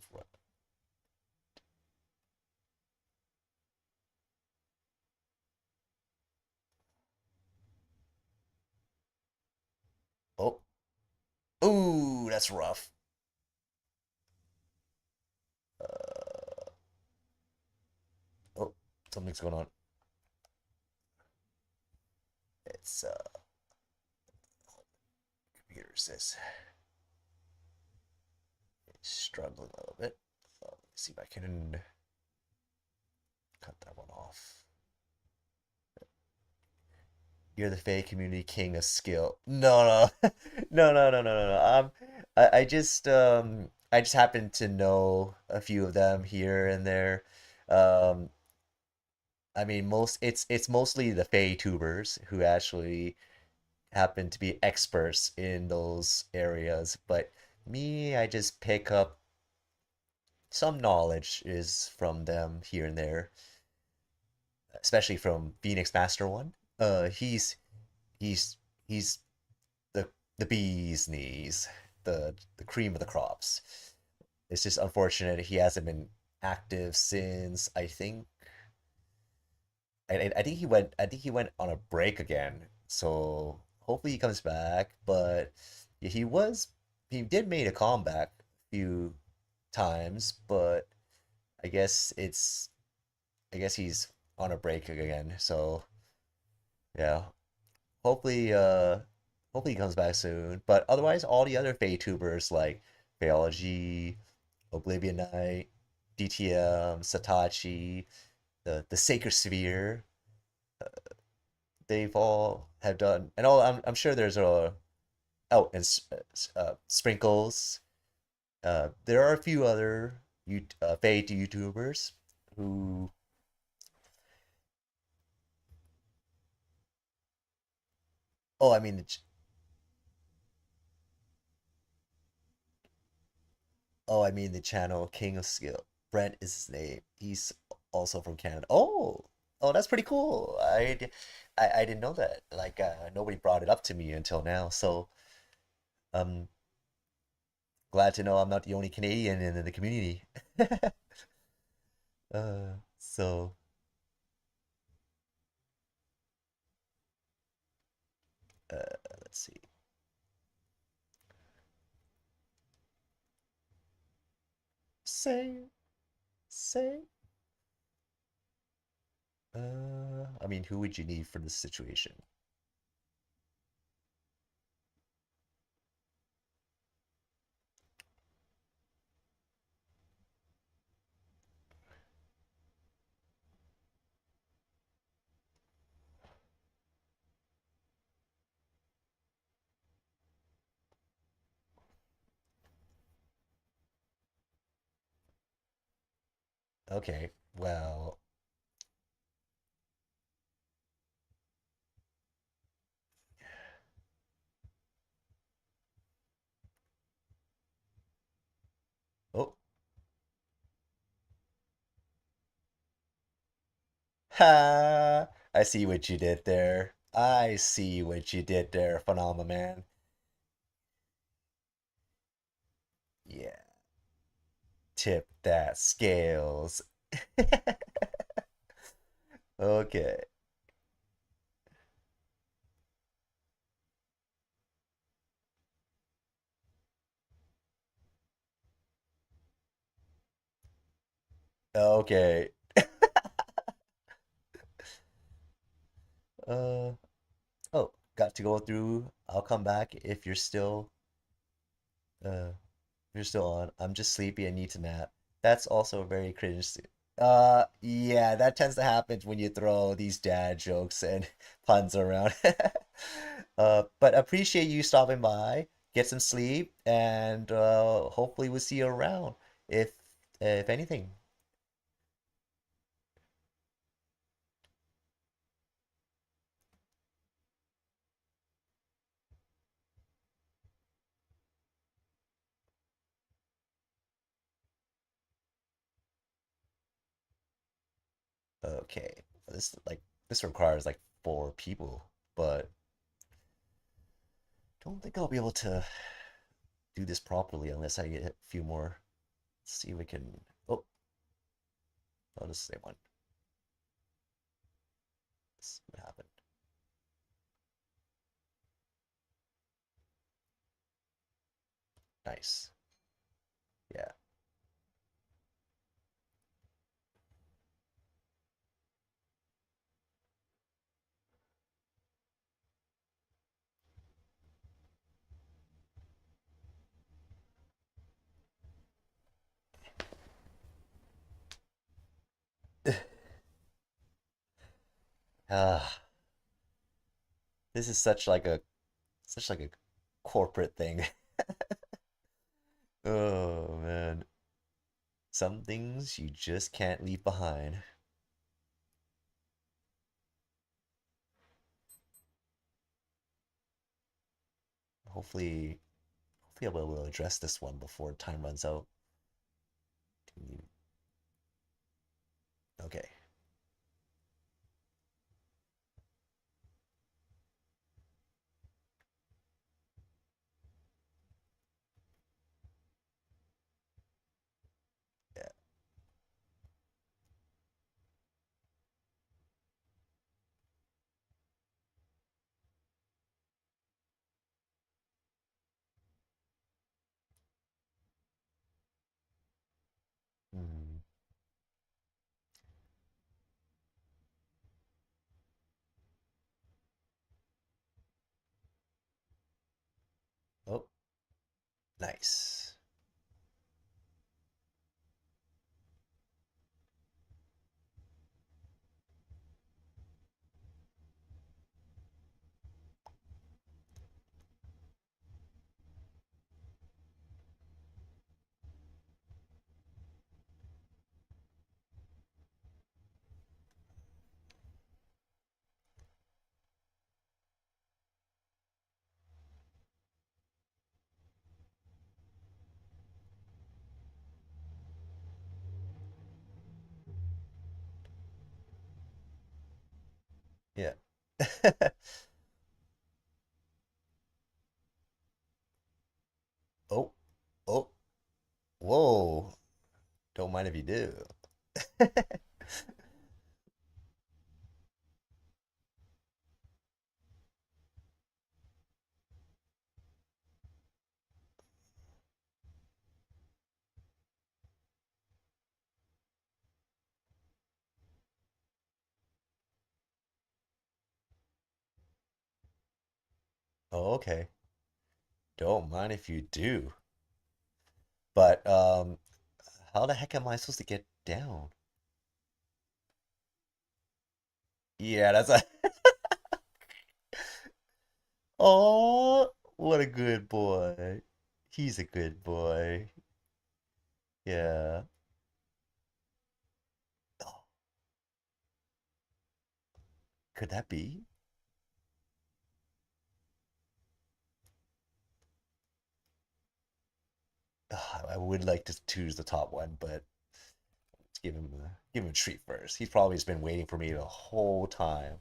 Oh, ooh, that's rough. Uh, oh, something's going on. It's computer says it's struggling a little bit. Let me see if I can cut that one off. You're the Fae community king of skill. No, no, no. I just happen to know a few of them here and there. Um, I mean, it's mostly the Fae tubers who actually happen to be experts in those areas. But me, I just pick up some knowledge is from them here and there, especially from Phoenix Master One. He's he's the bee's knees, the cream of the crops. It's just unfortunate he hasn't been active since I think he went on a break again. So hopefully he comes back. But yeah, he did make a comeback a few times, but I guess it's I guess he's on a break again. So yeah, hopefully hopefully he comes back soon. But otherwise, all the other Tubers like Biology, Oblivion Knight, DTM, Satachi, the Sacred Sphere, they've all have done, and all I'm sure there's a oh and Sprinkles. There are a few other Fade YouTubers who oh I mean I mean the channel King of Skill. Brent is his name. He's also from Canada. Oh, that's pretty cool. I didn't know that. Like nobody brought it up to me until now. So I'm glad to know I'm not the only Canadian in the community. So let's see. Say, say. I mean, who would you need for this situation? Okay, well, oh, ha! I see what you did there. I see what you did there, Phenomena Man. Yeah, tip that scales. Okay, okay. Uh, oh, got to go through. I'll come back uh if you're still on. I'm just sleepy. I need to nap. That's also very cringe. Yeah, that tends to happen when you throw these dad jokes and puns around. But appreciate you stopping by. Get some sleep, and hopefully we'll see you around. If anything. Okay. This requires like 4 people, but don't think I'll be able to do this properly unless I get a few more. Let's see if we can. Oh, oh, this is the same one. Let's see what happened. Nice. Yeah. Ah, this is such like a corporate thing. Oh man. Some things you just can't leave behind. Hopefully, hopefully I'll be able to address this one before time runs out. Okay. Yeah. Hmm. Oh, nice. Yeah. Whoa, don't mind if you do. Oh, okay. Don't mind if you do. But how the heck am I supposed to get down? Yeah, that's a Oh, what a good boy. He's a good boy. Yeah. Oh, could that be? I would like to choose the top one, but let's give him a treat first. He's probably just been waiting for me the whole time.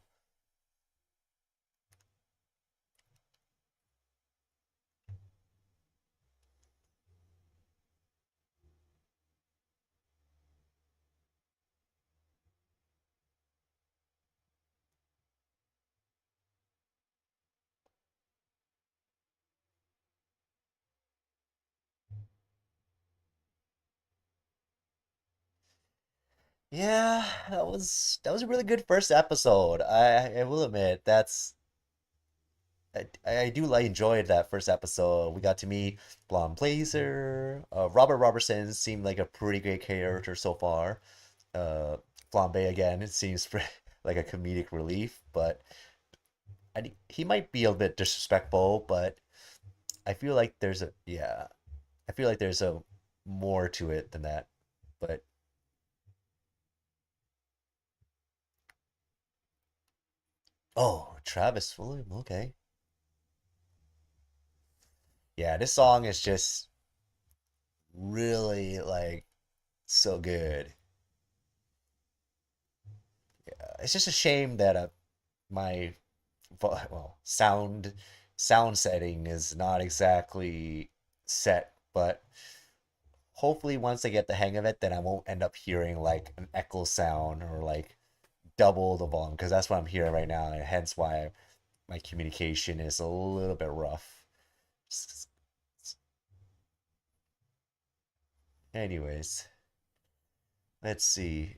Yeah, that was a really good first episode. I will admit I do like enjoyed that first episode. We got to meet Blonde Blazer. Robert Robertson seemed like a pretty great character so far. Uh, Flambe again, it seems like a comedic relief, but he might be a bit disrespectful. But I feel like there's a yeah, I feel like there's a more to it than that. But oh, Travis William, okay, yeah, this song is just really like so good. It's just a shame that my well sound setting is not exactly set, but hopefully once I get the hang of it, then I won't end up hearing like an echo sound or like double the volume because that's what I'm hearing right now, and hence why my communication is a little bit rough. Anyways, let's see.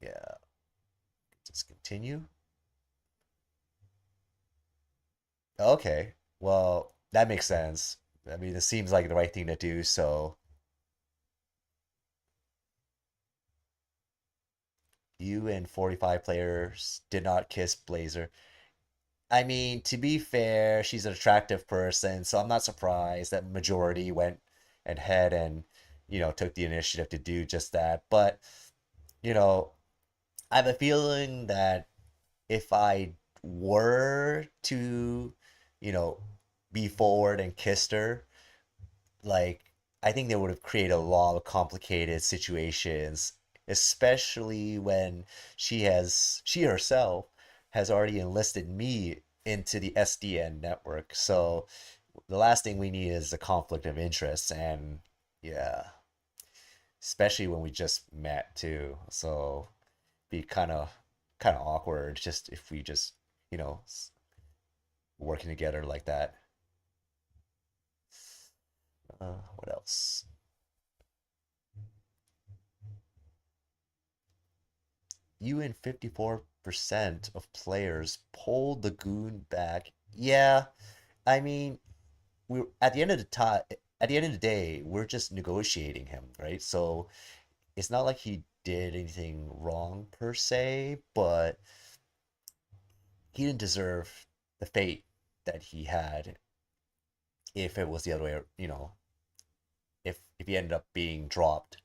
Yeah, just continue. Okay, well, that makes sense. I mean, it seems like the right thing to do, so you and 45 players did not kiss Blazer. I mean, to be fair, she's an attractive person, so I'm not surprised that majority went ahead and, took the initiative to do just that. But, you know, I have a feeling that if I were to, you know, be forward and kissed her, like I think they would have created a lot of complicated situations, especially when she herself has already enlisted me into the SDN network. So the last thing we need is a conflict of interest, and yeah, especially when we just met too. So be kind of awkward just if we just working together like that. What else? You and 54% of players pulled the goon back. Yeah, I mean, we at the end of the time, at the end of the day, we're just negotiating him, right? So it's not like he did anything wrong per se, but he didn't deserve the fate that he had if it was the other way, if he ended up being dropped.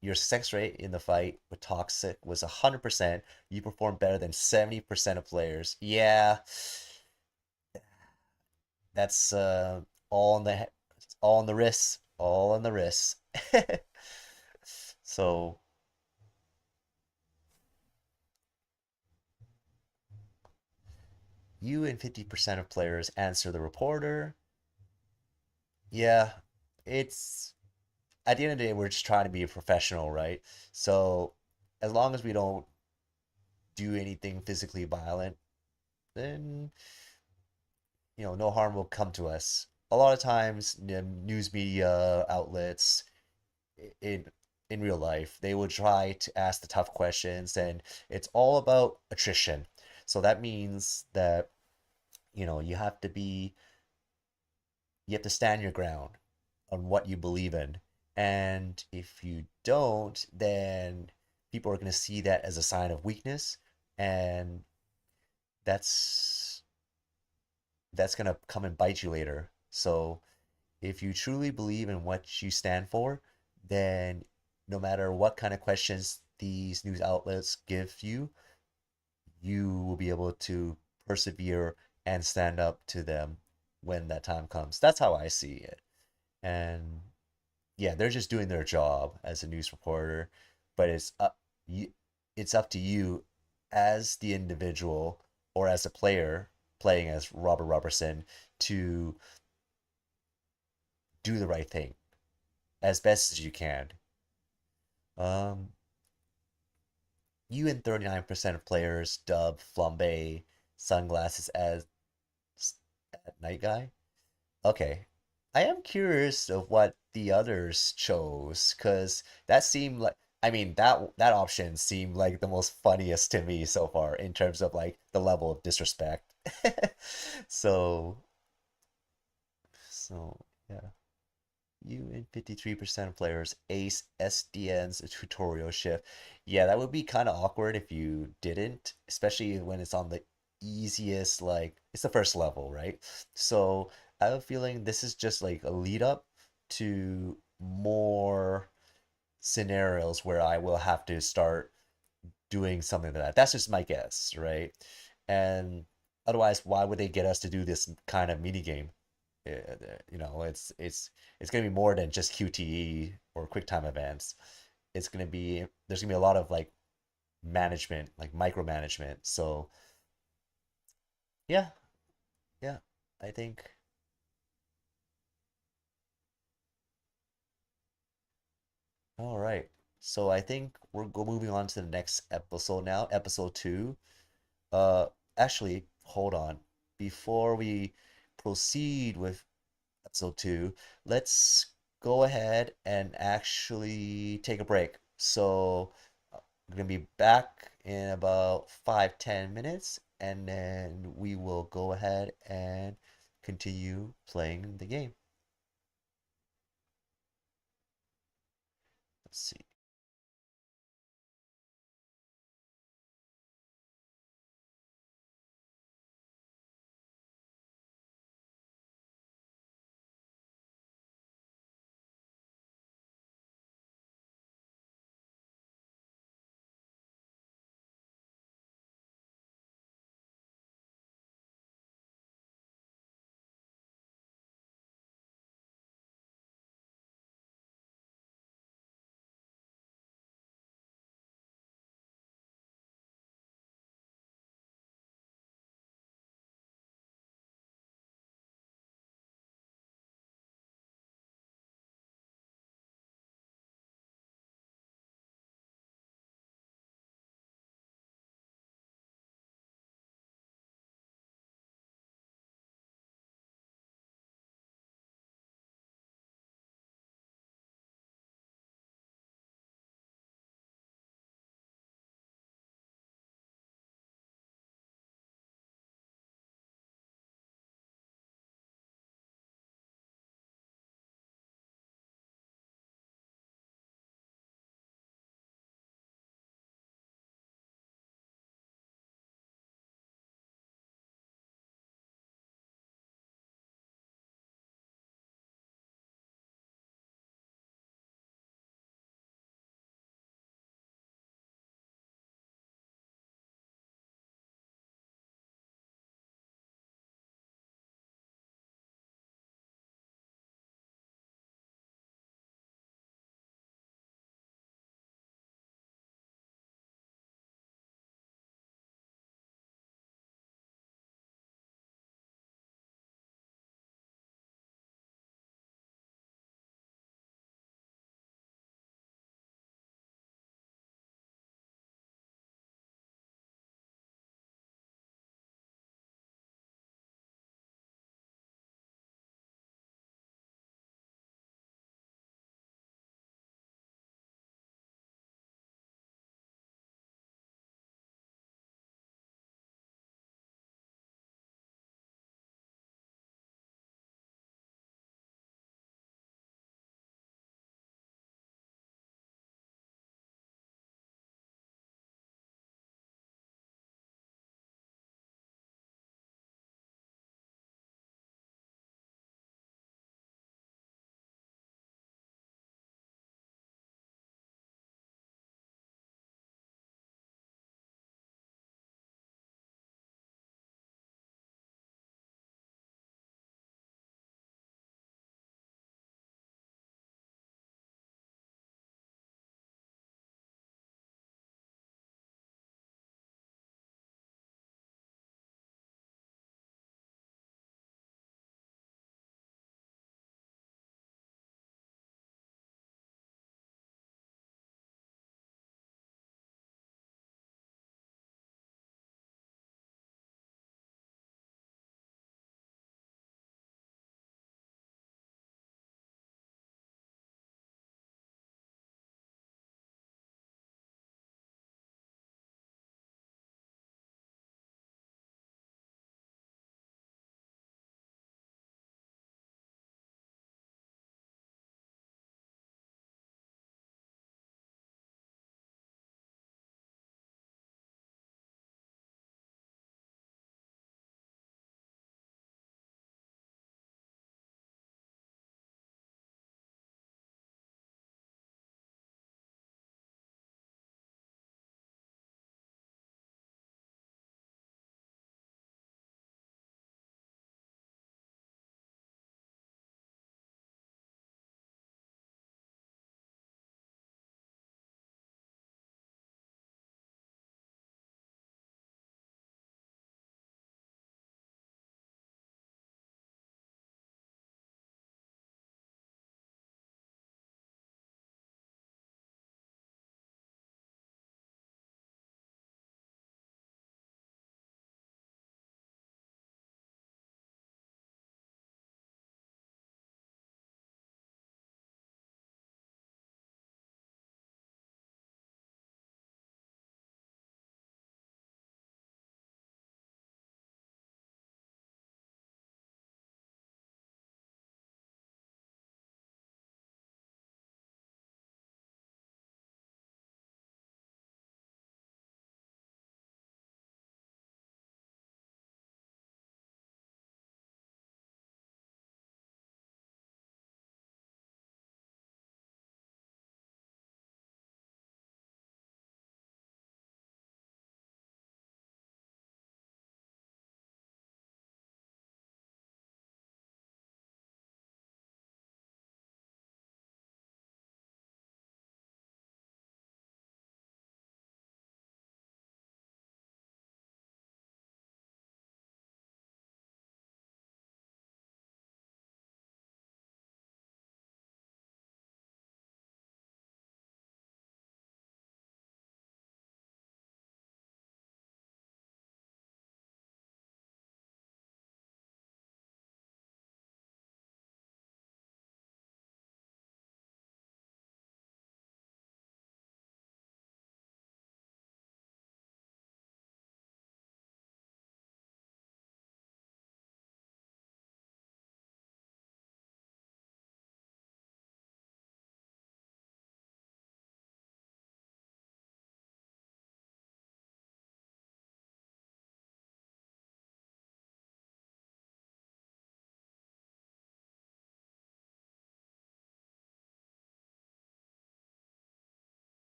Your sex rate in the fight with Toxic was 100%. You performed better than 70% of players. Yeah, that's all on the all on the wrists, all on the wrists. So you and 50% of players answer the reporter. Yeah, it's at the end of the day, we're just trying to be a professional, right? So as long as we don't do anything physically violent, then no harm will come to us. A lot of times, news media outlets in in real life, they would try to ask the tough questions, and it's all about attrition. So that means that you have to stand your ground on what you believe in. And if you don't, then people are going to see that as a sign of weakness, and that's that's going to come and bite you later. So if you truly believe in what you stand for, then no matter what kind of questions these news outlets give you, you will be able to persevere and stand up to them when that time comes. That's how I see it. And yeah, they're just doing their job as a news reporter, but it's up to you as the individual or as a player playing as Robert Robertson to do the right thing as best as you can. Um, you and 39% of players dub Flambe sunglasses as Night Guy. Okay. I am curious of what the others chose, because that seemed like, I mean, that option seemed like the most funniest to me so far in terms of like the level of disrespect. So, so yeah. You and 53% of players ace SDN's tutorial shift. Yeah, that would be kind of awkward if you didn't, especially when it's on the easiest, like, it's the first level, right? So I have a feeling this is just like a lead up to more scenarios where I will have to start doing something like that. That's just my guess, right? And otherwise, why would they get us to do this kind of mini game? It's going to be more than just QTE or QuickTime events. There's going to be a lot of like management, like micromanagement. So yeah, yeah, I think. All right. So I think moving on to the next episode now, episode two. Uh, Actually, hold on. Before we proceed with episode two, let's go ahead and actually take a break. So we're gonna be back in about 5-10 minutes, and then we will go ahead and continue playing the game. Let's see.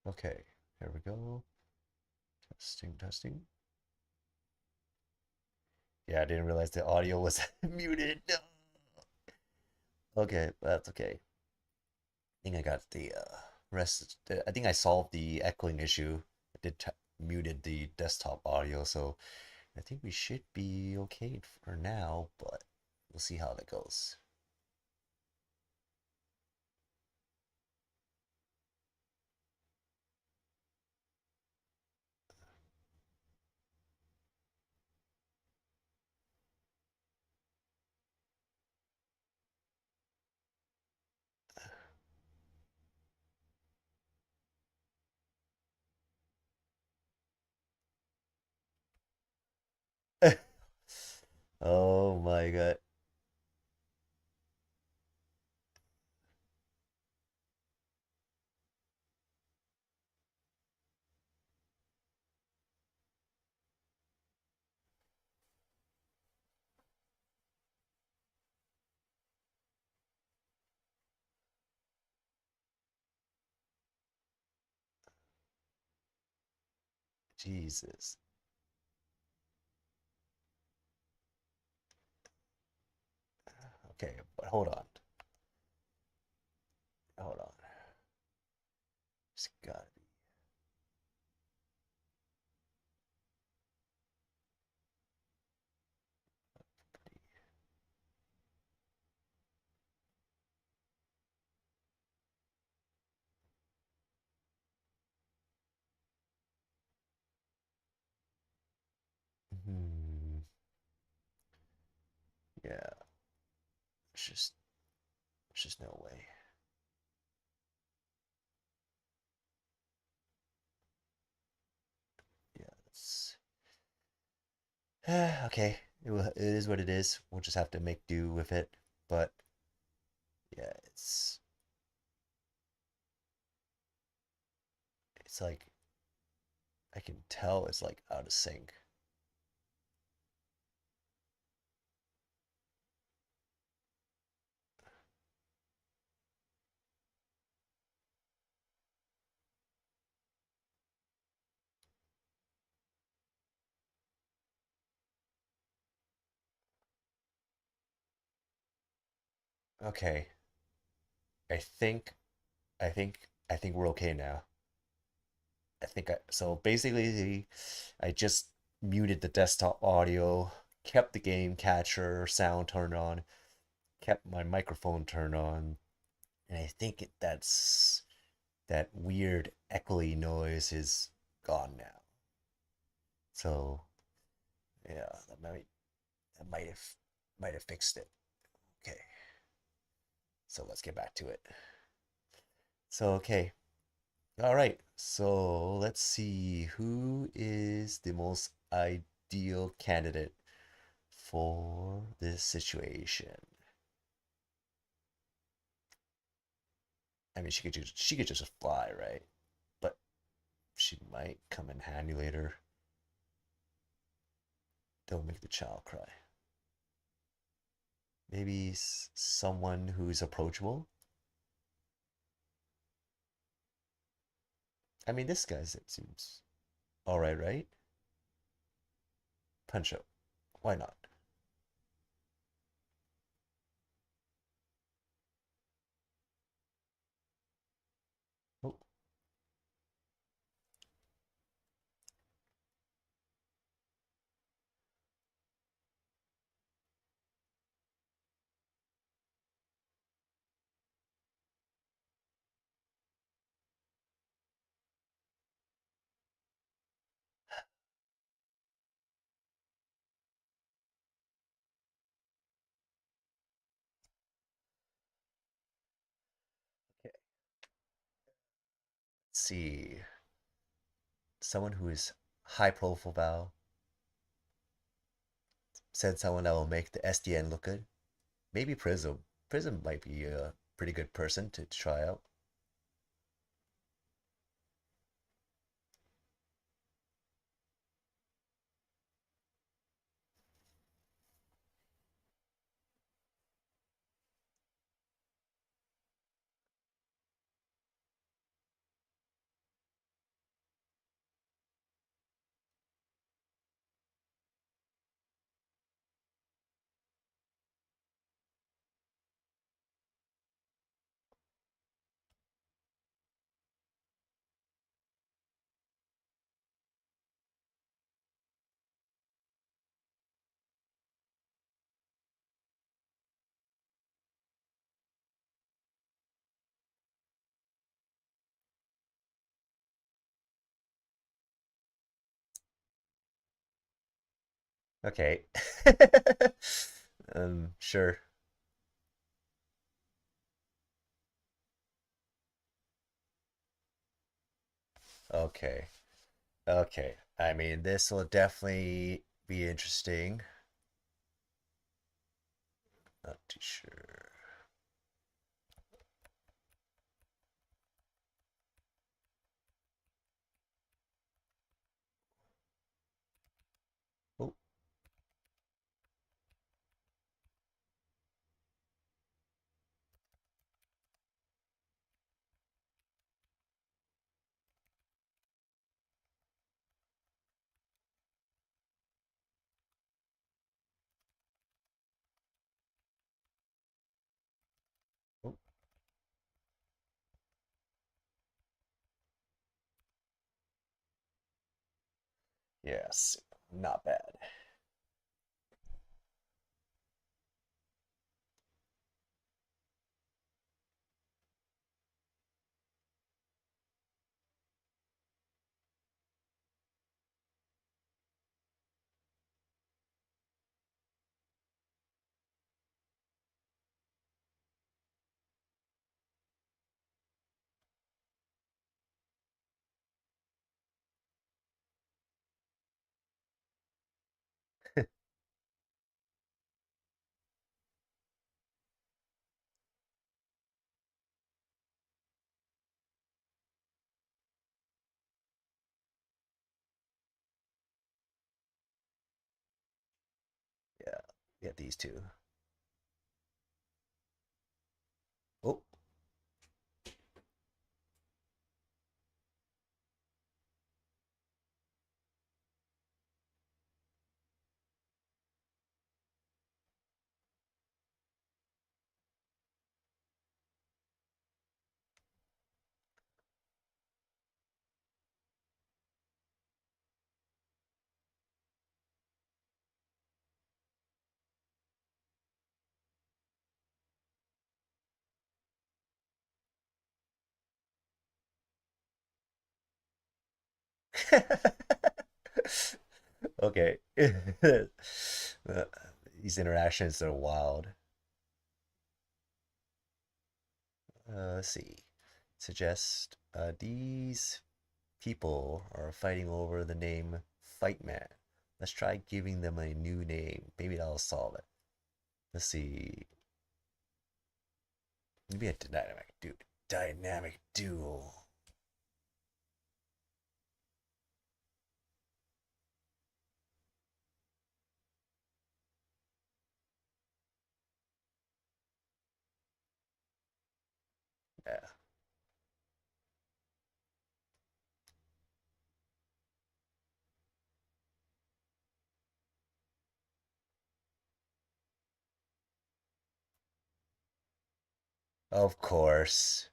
Okay, here we go. Testing, testing. Yeah, I didn't realize the audio was muted. No. Okay, that's okay. I think I got the rest. I think I solved the echoing issue. I did muted the desktop audio, so I think we should be okay for now, but we'll see how that goes. Oh my God. Jesus. Okay, but hold on. Hold on. It's gotta be. Hmm. Yeah, there's just no way. Yeah, it's okay. It is what it is. We'll just have to make do with it. But yeah, it's like I can tell it's like out of sync. Okay, I think I think we're okay now. So basically I just muted the desktop audio, kept the game catcher sound turned on, kept my microphone turned on, and I think that weird echoey noise is gone now. So yeah, that might have fixed it. Okay, so let's get back to it. So okay, all right. So let's see who is the most ideal candidate for this situation. I mean, she could just fly, right? But she might come in handy later. Don't make the child cry. Maybe someone who's approachable. I mean, this guy seems all right, right? Punch up. Why not? Oh, okay. Let's see. Someone who is high profile, said someone that will make the SDN look good. Maybe Prism. Prism might be a pretty good person to try out. Okay. Sure. Okay. Okay. I mean, this will definitely be interesting. Not too sure. Oh, oh, yes. Not bad. Yeah. Yeah, these two. Oh, okay. Uh, these interactions are wild. Let's see. Suggest these people are fighting over the name Fight Man. Let's try giving them a new name. Maybe that'll solve it. Let's see. Maybe a dynamic duel. Yeah, of course.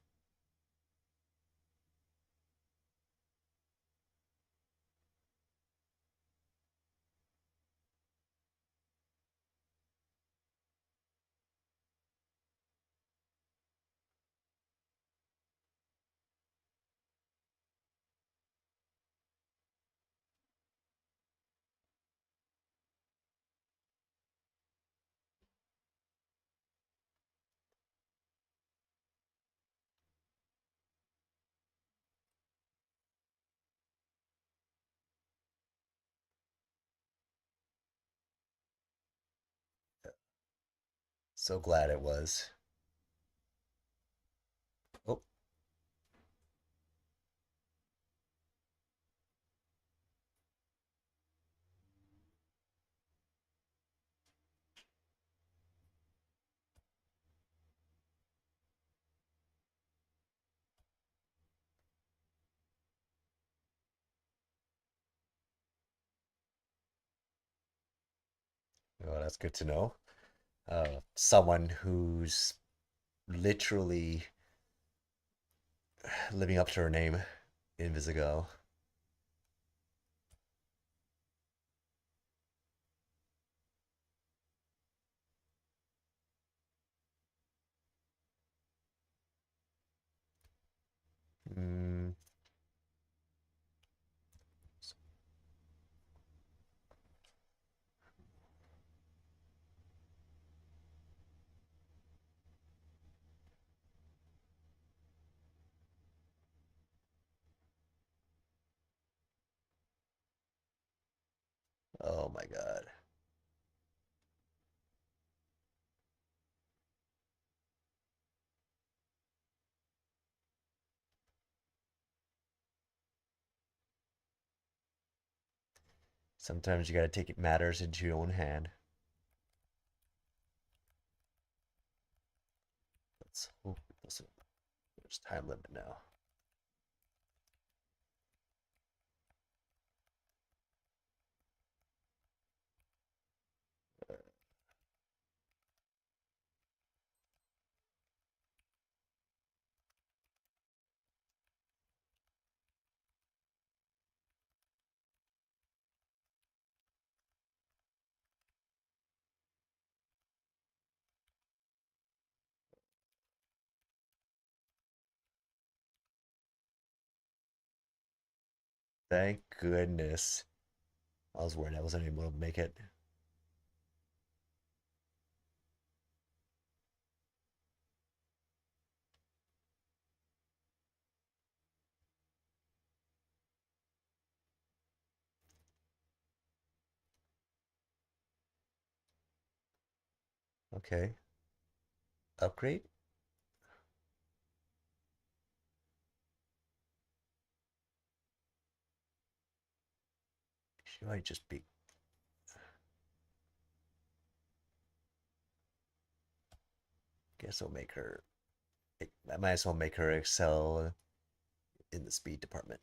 So glad it was. Oh, well, that's good to know. Someone who's literally living up to her name, Invisigo. Mm, Oh my god. Sometimes you gotta take matters into your own hand. Let's hope it doesn't. There's time limit now. Thank goodness. I was worried I wasn't able to make it. Okay. Upgrade? She might just be. Guess I'll make her. I might as well make her excel in the speed department.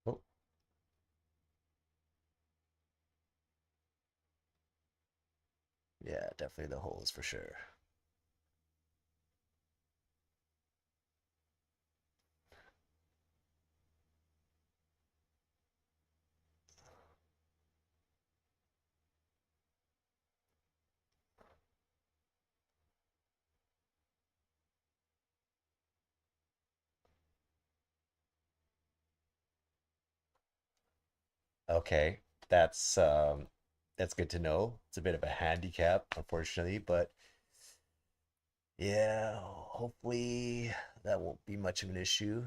Oh, yeah, definitely the holes for sure. Okay, that's good to know. It's a bit of a handicap, unfortunately, but yeah, hopefully that won't be much of an issue.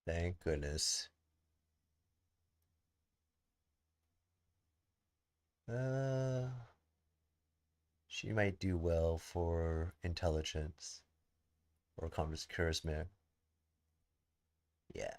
Thank goodness. Uh, she might do well for intelligence or converse charisma. Yeah,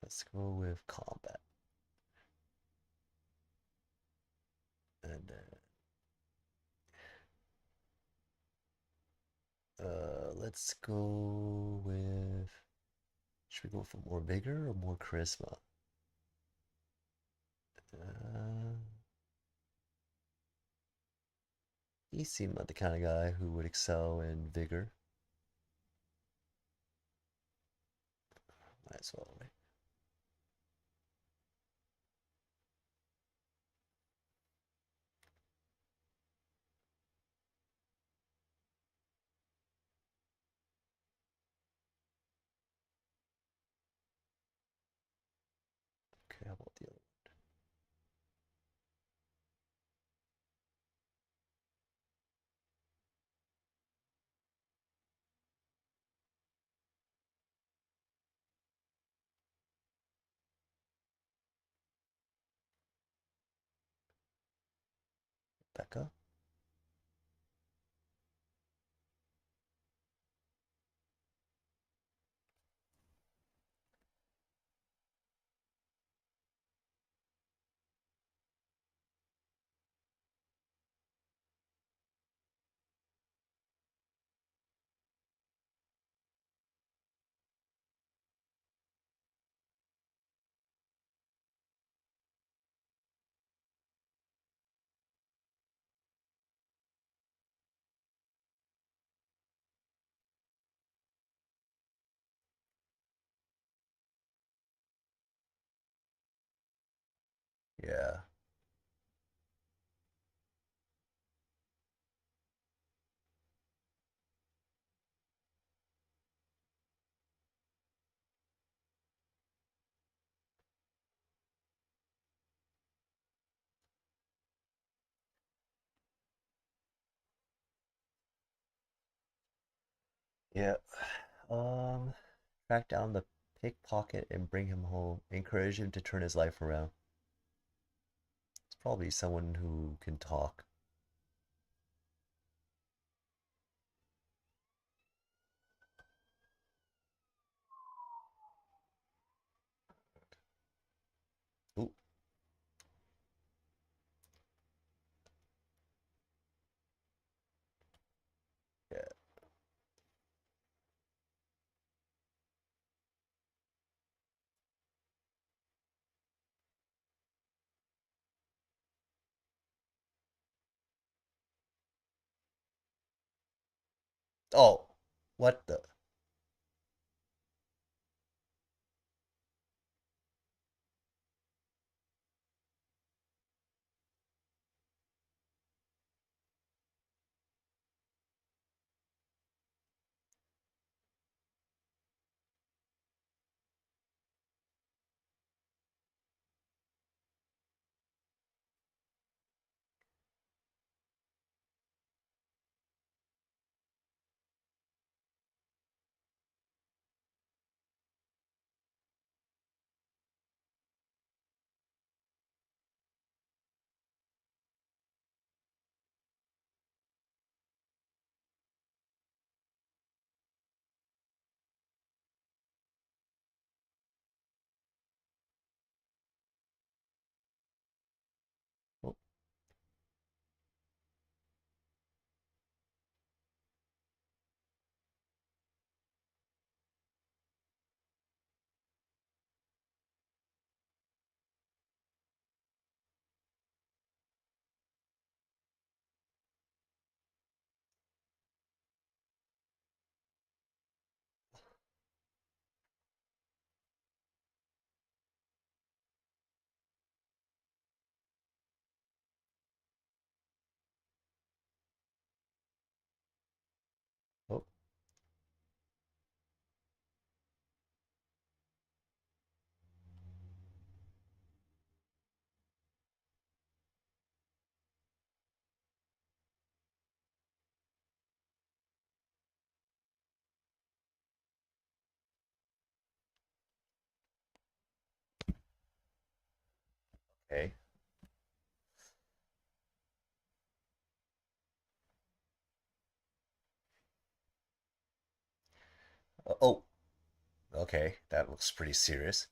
let's go with combat. And let's go with. Should we go for more vigor or more charisma? Uh, he seemed like the kind of guy who would excel in vigor. Might as well, right? Becca? Yeah. Yeah. Um, Track down the pickpocket and bring him home. Encourage him to turn his life around. It's probably someone who can talk. Ooh, yeah. Oh, what the? Oh, oh, okay. Oh, okay. That looks pretty serious.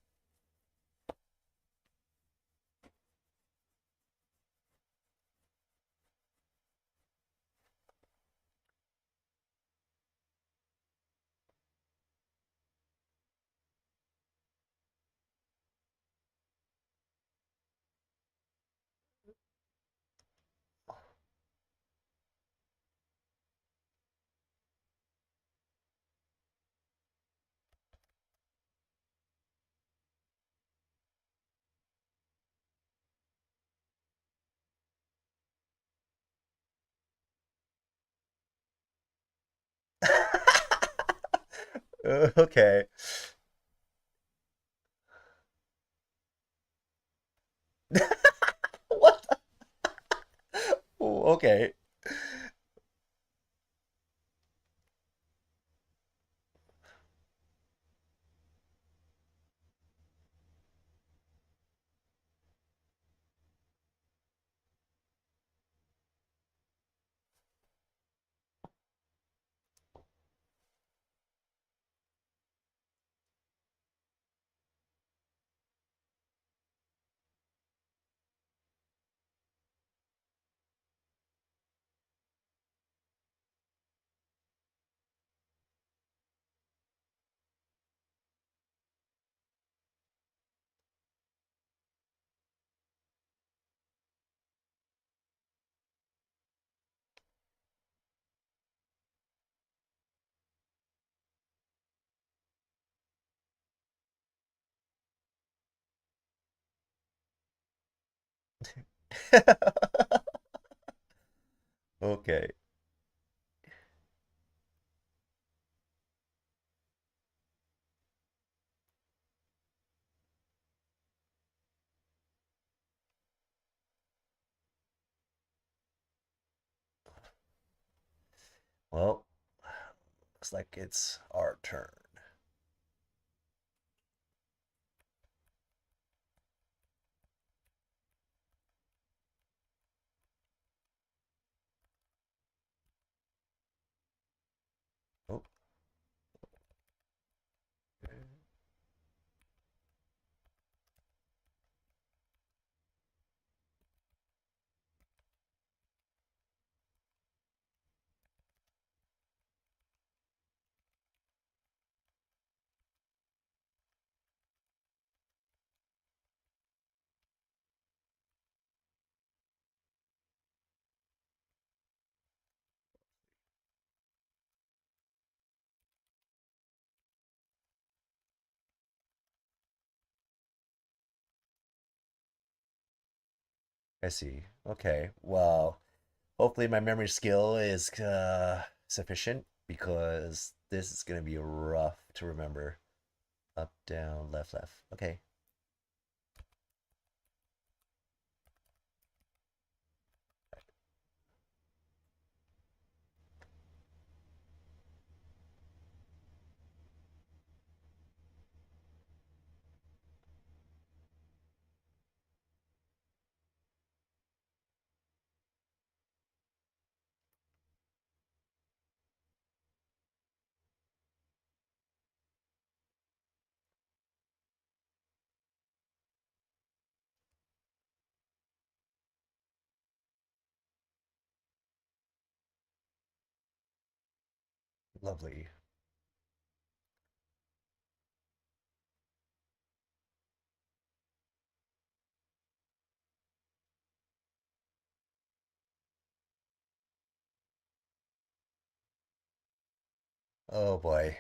Okay. What? Oh, okay. Okay. Well, looks like it's our turn. Oh, I see. Okay. Well, hopefully my memory skill is sufficient because this is gonna be rough to remember. Up, down, left, left. Okay. Lovely. Oh boy.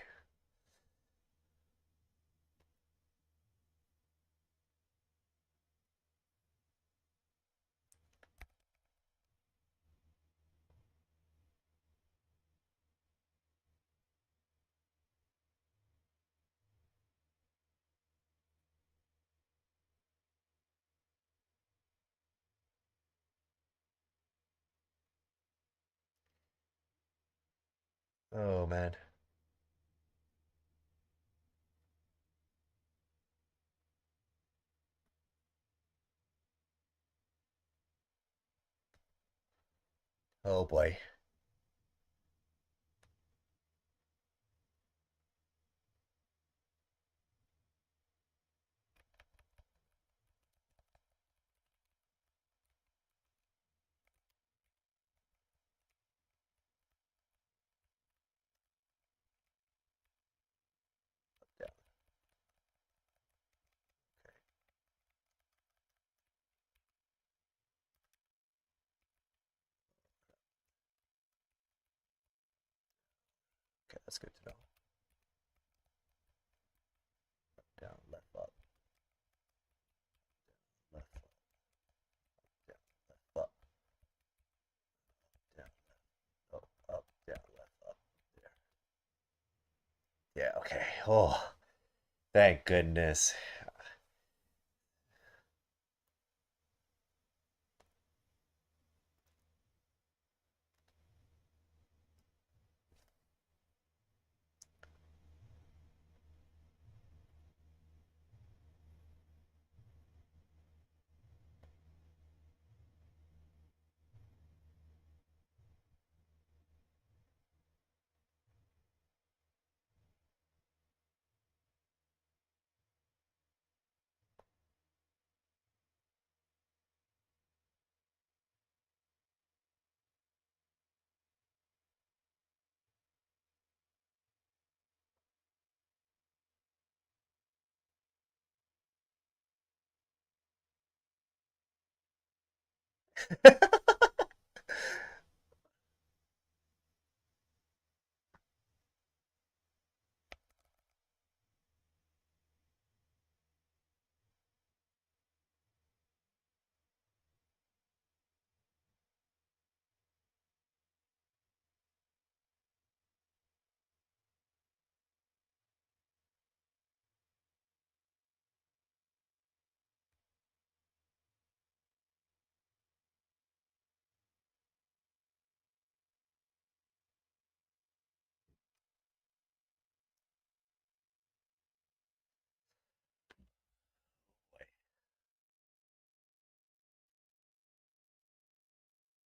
Oh man. Oh boy. Yeah. Okay, that's good to know. Down, left, up, left, up, down, left, up, down, up, down, left, up. There. Yeah, okay. Oh, thank goodness.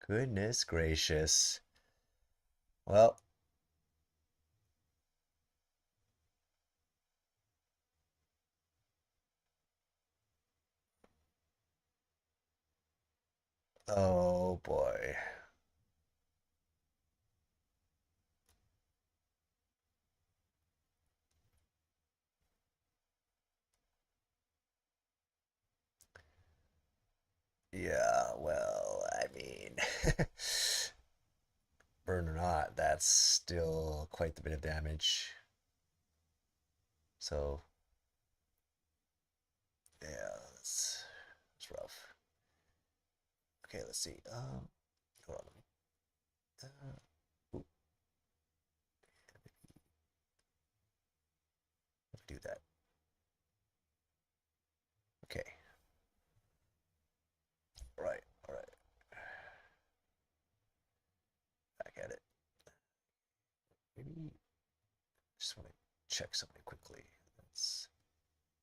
Goodness gracious. Well, oh boy. Yeah, well, I mean, burn or not, that's still quite a bit of damage. So, yeah, it's rough. Okay, let's see. Hold on. Ooh, let me do that. Okay. All right. Back at it. Maybe just want to check something quickly. That's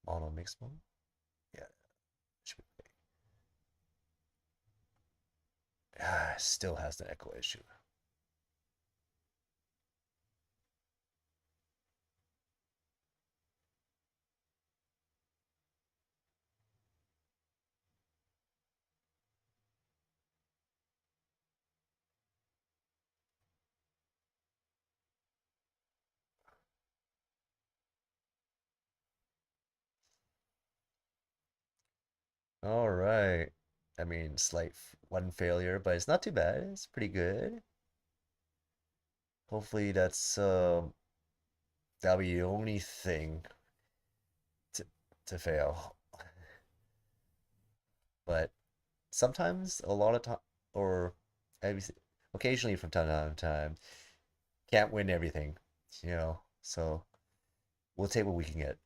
mono mix mode. Yeah, should be okay. Ah, still has the echo issue. All right. I mean, one failure, but it's not too bad. It's pretty good. Hopefully that'll be the only thing to to fail. But sometimes a lot of time or maybe occasionally from time to time can't win everything, you know. So we'll take what we can get.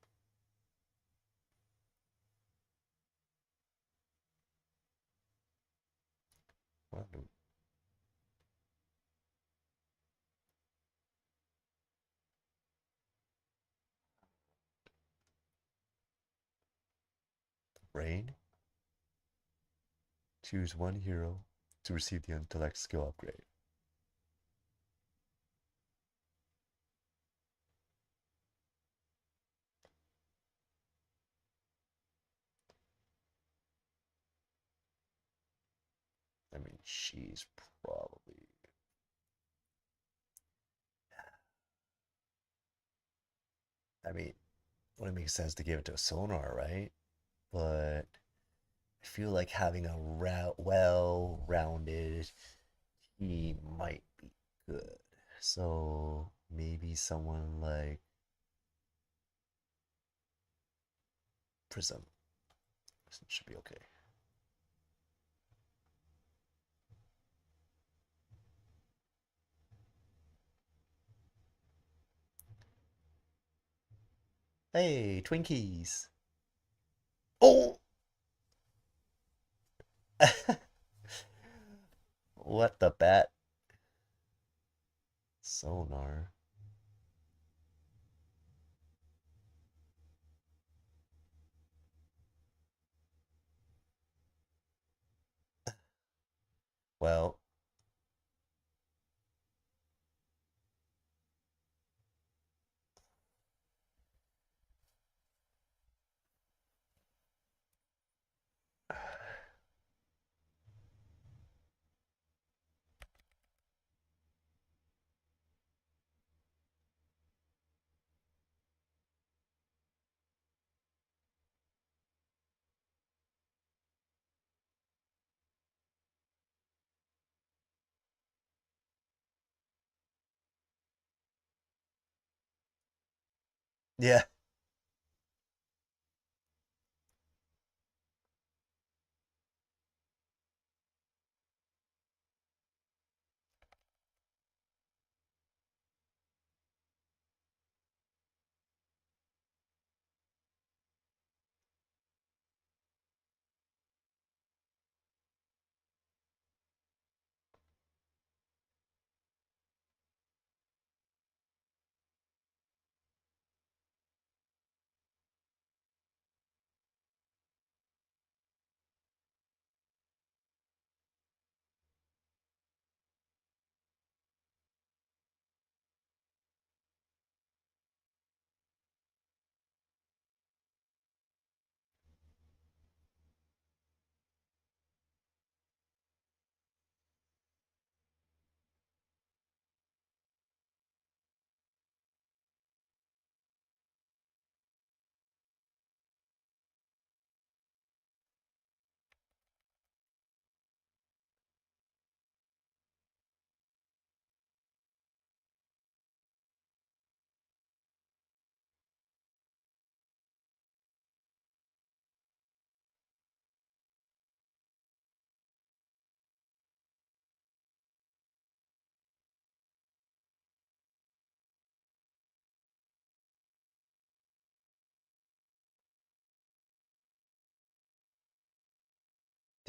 Well, Rain, choose one hero to receive the intellect skill upgrade. I mean, she's probably. I mean, would it make sense to give it to a sonar, right? But I feel like having a well-rounded team might be good. So maybe someone like Prism should be okay. Hey, Twinkies! Oh! What the bat? Sonar. Well, yeah.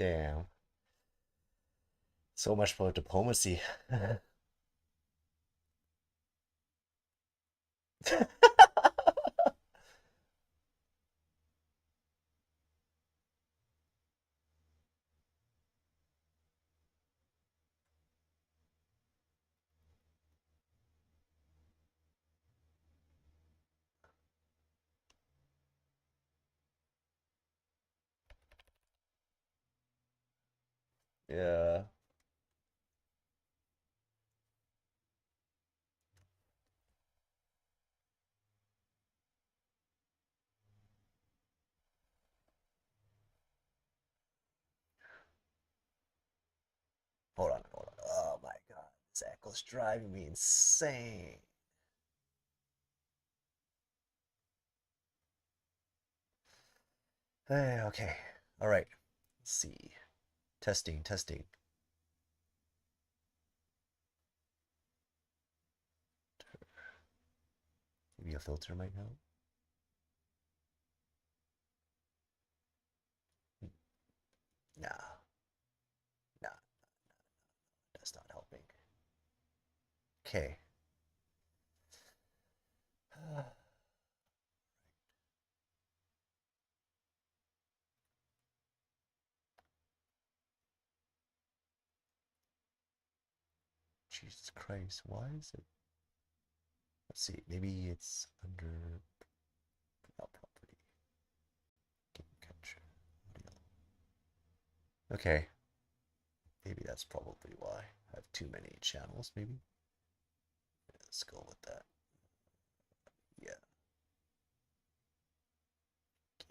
Damn. So much for diplomacy. Yeah. Hold on, hold on. Oh my god, this echo's driving me insane. Hey, okay. All right. Let's see. Testing, testing. Maybe a filter might help. Nah, nah, that's not helping. Okay. Jesus Christ, why is it? Let's see, maybe it's under property. Game capture. Okay. Maybe that's probably why. I have too many channels, maybe. Let's go with that. Yeah.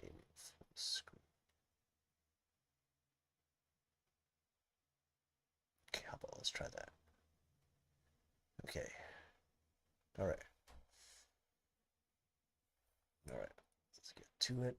Game full screen. Okay, how about let's try that. Okay. Alright. Alright. Let's get to it.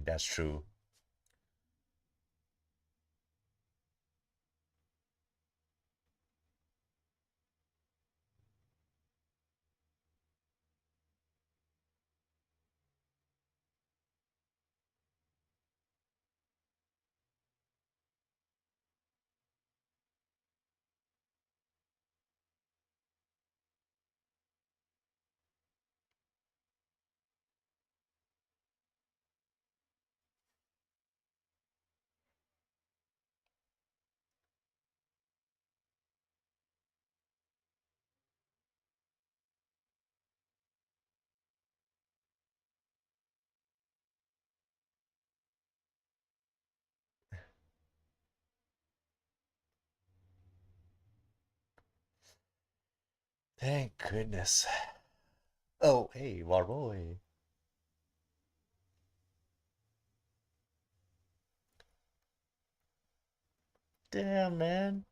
That's true. Thank goodness. Oh, hey, Warboy. Damn, man.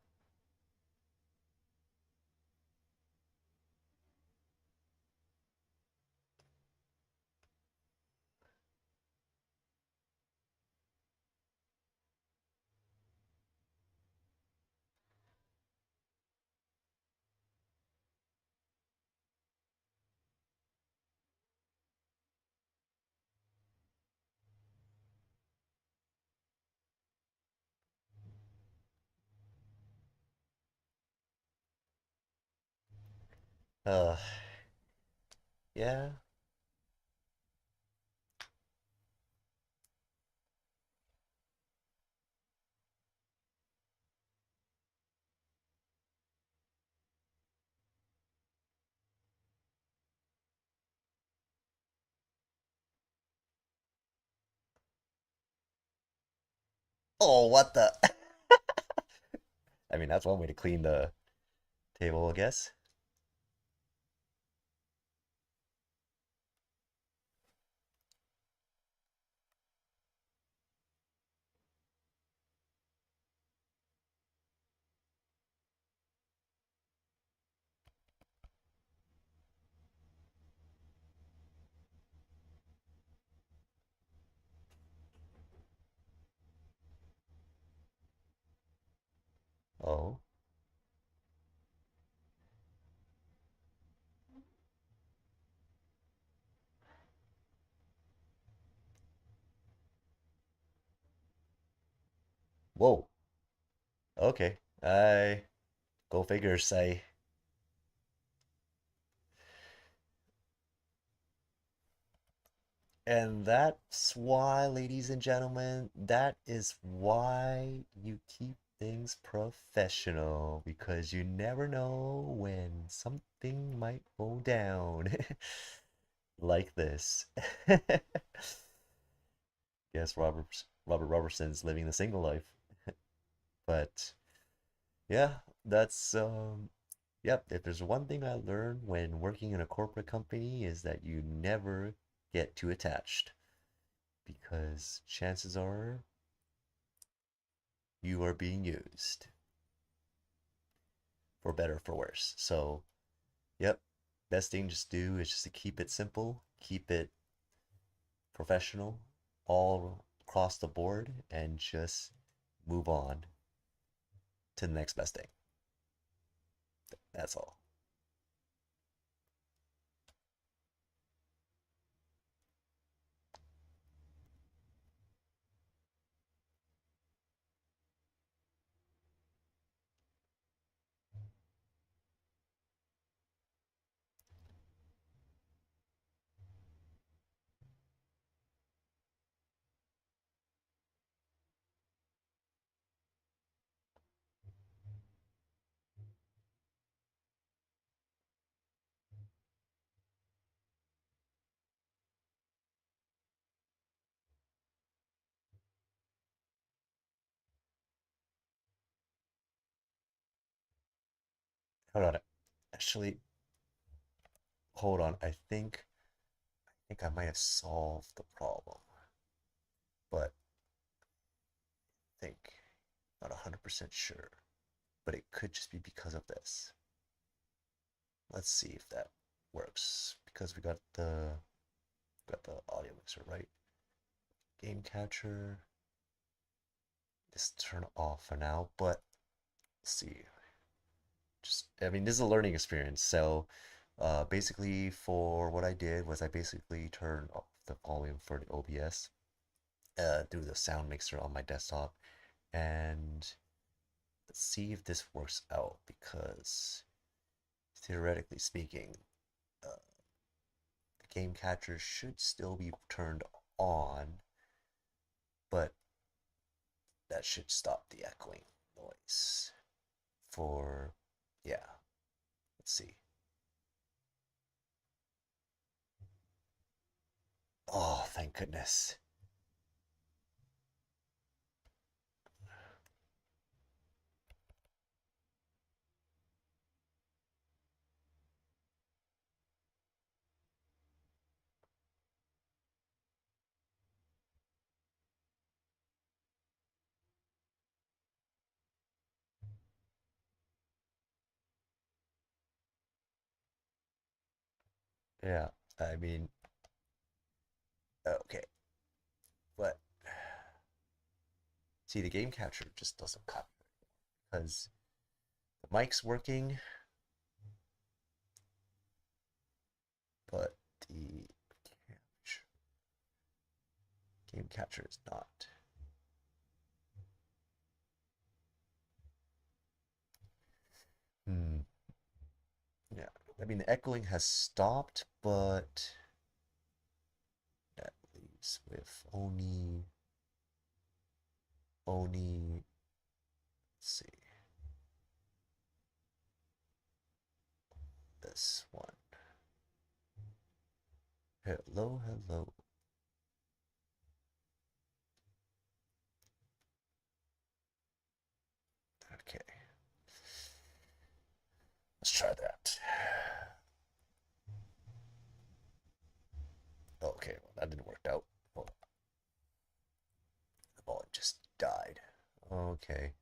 Uh, yeah. Oh, what the? I mean, that's one way to clean the table, I guess. Oh, whoa. Okay. I go figure, say. And that's why, ladies and gentlemen, that is why you keep things professional, because you never know when something might go down like this. Guess Robert Robertson's living the single life. But yeah, that's yep, if there's one thing I learned when working in a corporate company is that you never get too attached, because chances are you are being used for better or for worse. So, yep, best thing just do is just to keep it simple, keep it professional all across the board, and just move on to the next best thing. That's all. Hold on. Actually, hold on. I think I might have solved the problem, but I think not 100% sure. But it could just be because of this. Let's see if that works, because we got the audio mixer, right? Game catcher. Just turn off for now, but let's see. Just, I mean, this is a learning experience. So, basically, for what I did was I basically turned off the volume for the OBS, through the sound mixer on my desktop, and let's see if this works out, because theoretically speaking, uh, the game catcher should still be turned on, but that should stop the echoing noise for, yeah, let's see. Oh, thank goodness. Yeah, I mean, okay, but see, the game capture just doesn't cut, because the mic's working, but the game capture is not. Hmm. Yeah, I mean, the echoing has stopped, but that leaves with only, let's see, this one. Hello, hello. Okay. Let's try that. Okay, well, that didn't work out. Hold on. The volume just died. Okay.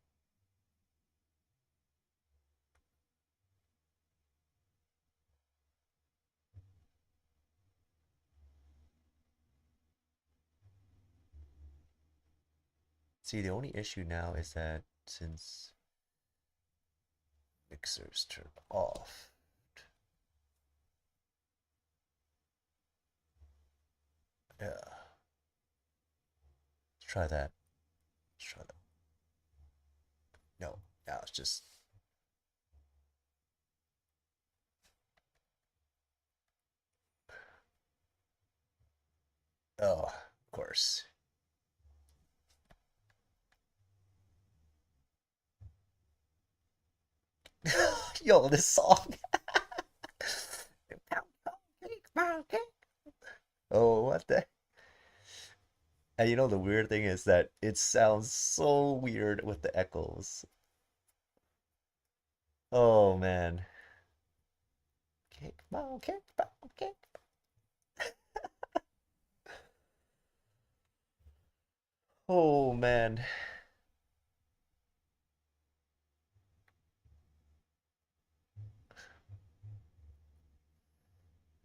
See, the only issue now is that since mixer's turned off, yeah. Let's try that. Let's try that. No, now it's just. Oh, of course. Yo, this song. Oh, what the? And you know the weird thing is that it sounds so weird with the echoes. Oh man. Kickball, kickball, kick. Oh man.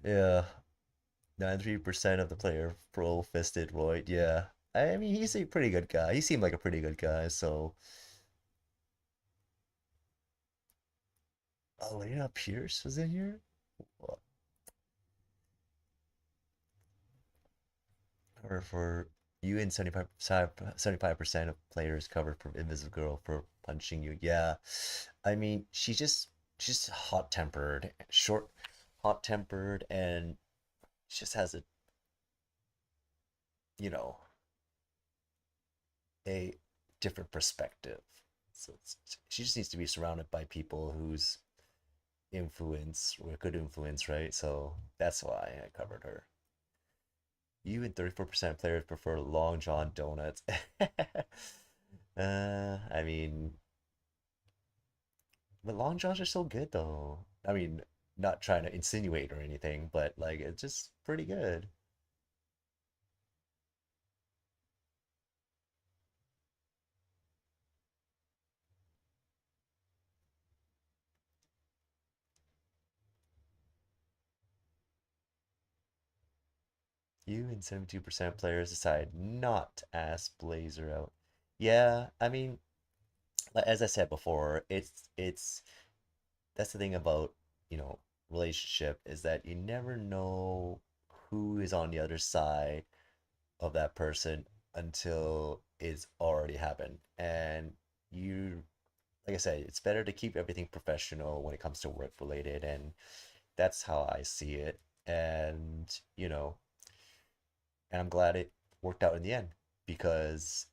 Yeah. 93% of the player pro fisted Royd. Yeah. I mean, he's a pretty good guy. He seemed like a pretty good guy, so. Elena Pierce was in here? What? Or for you and 75% of players covered for Invisible Girl for punching you. Yeah. I mean, she's hot-tempered, hot-tempered, and she just has you know, a different perspective. So she just needs to be surrounded by people whose influence or good influence, right? So that's why I covered her. You and 34% of players prefer Long John donuts. I mean, but Long Johns are so good though. I mean, not trying to insinuate or anything, but like it's just pretty good. You and 72% of players decide not to ask Blazer out. Yeah, I mean, as I said before, it's that's the thing about, you know, relationship is that you never know who is on the other side of that person until it's already happened. And you, like I said, it's better to keep everything professional when it comes to work related, and that's how I see it. And, you know, and I'm glad it worked out in the end because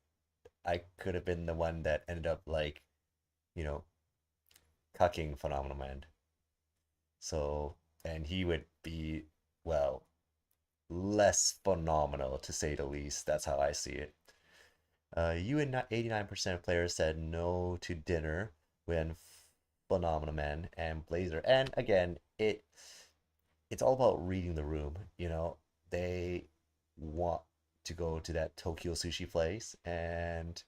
I could have been the one that ended up like, you know, cucking Phenomenal Man. So, and he would be, well, less phenomenal to say the least. That's how I see it. You and 89% of players said no to dinner when Phenomenal Man and Blazer. And again, it's all about reading the room. You know, they want to go to that Tokyo sushi place, and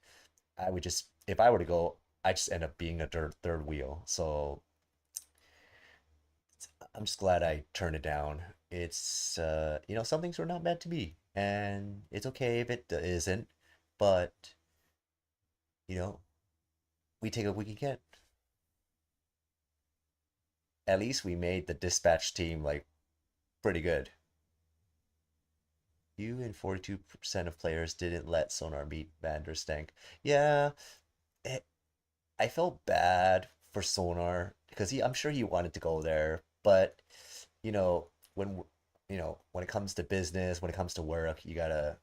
I would just, if I were to go, I just end up being a third wheel. So I'm just glad I turned it down. It's you know, some things were not meant to be, and it's okay if it isn't, but you know, we take what we can get. At least we made the dispatch team like pretty good. You and 42% of players didn't let Sonar meet Vanderstank. Yeah, it, I felt bad for Sonar because I'm sure he wanted to go there, But you know, when when it comes to business, when it comes to work, you gotta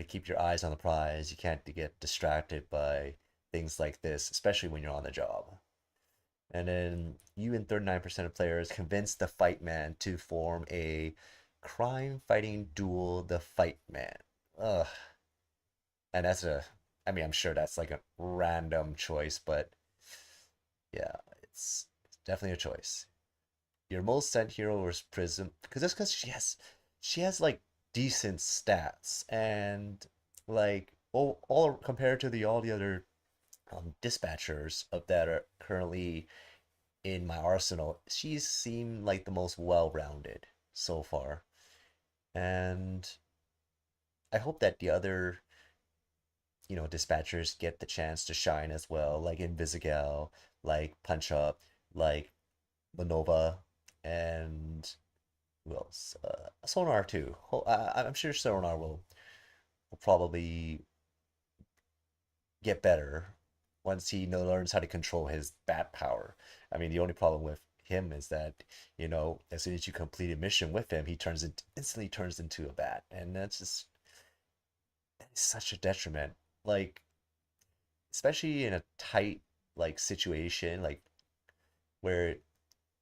keep your eyes on the prize. You can't get distracted by things like this, especially when you're on the job. And then you and 39% of players convinced the Fight Man to form a crime fighting duel, the Fight Man. Ugh. And I mean, I'm sure that's like a random choice, but yeah, it's definitely a choice. Your most sent hero was Prism, because that's because she has like decent stats and like all compared to all the other dispatchers of that are currently in my arsenal, she's seemed like the most well-rounded so far. And I hope that the other, dispatchers get the chance to shine as well, like Invisigal, like Punch Up, like Manova, and who else? Sonar too. I'm sure Sonar will probably get better once he learns how to control his bat power. I mean, the only problem with him is that, as soon as you complete a mission with him, he instantly turns into a bat, and that is such a detriment. Like, especially in a tight like situation, like where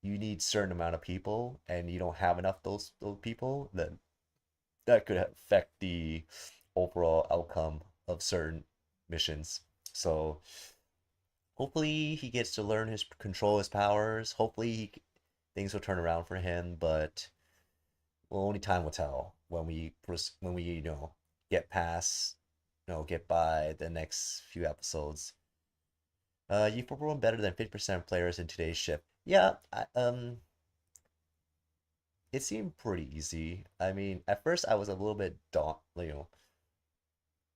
you need certain amount of people and you don't have enough those people, then that could affect the overall outcome of certain missions. So hopefully he gets to learn his control his powers. Hopefully things will turn around for him, but well, only time will tell when we get past get by the next few episodes. You performed better than 50% of players in today's shift. Yeah, it seemed pretty easy. I mean, at first I was a little bit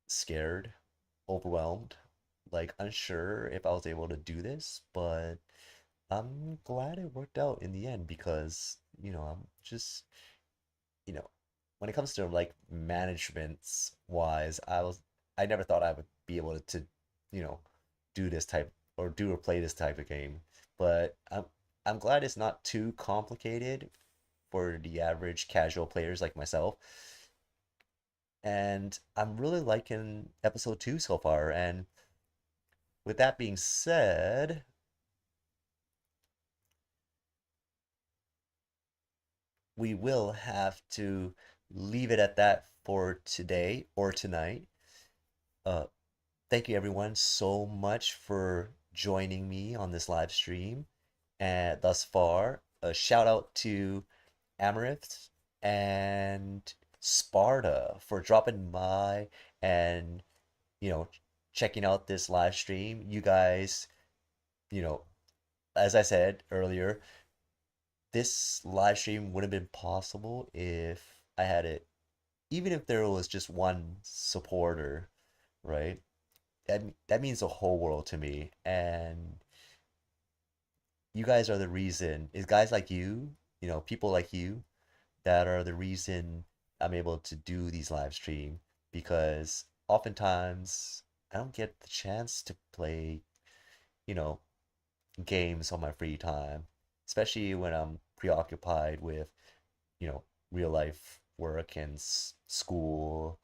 scared, overwhelmed, like unsure if I was able to do this, but I'm glad it worked out in the end because, I'm just, you know, when it comes to like managements wise, I never thought I would be able to, you know, do this type or do or play this type of game. But I'm glad it's not too complicated for the average casual players like myself. And I'm really liking episode 2 so far. And with that being said, we will have to leave it at that for today or tonight. Uh, Thank you everyone so much for joining me on this live stream. And thus far, a shout out to Amaranth and Sparta for dropping by and you know checking out this live stream. You guys, you know, as I said earlier, this live stream wouldn't have been possible if I had it, even if there was just one supporter, right? That means the whole world to me. And you guys are the reason. It's guys like you, people like you that are the reason I'm able to do these live stream because oftentimes I don't get the chance to play, you know, games on my free time, especially when I'm preoccupied with, you know, real life work and school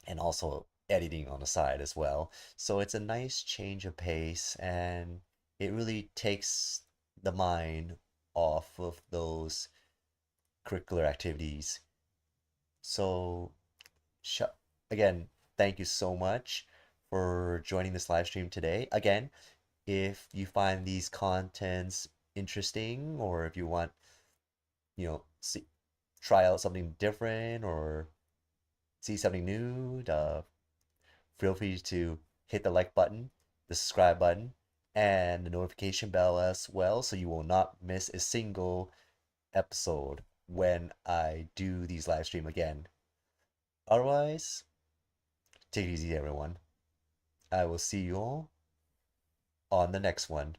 and also editing on the side as well. So it's a nice change of pace and it really takes the mind off of those curricular activities. So, sh again, thank you so much for joining this live stream today. Again, if you find these contents interesting or if you want, see, try out something different or see something new, feel free to hit the like button, the subscribe button, and the notification bell as well so you will not miss a single episode when I do these live stream again. Otherwise, take it easy everyone. I will see you all on the next one.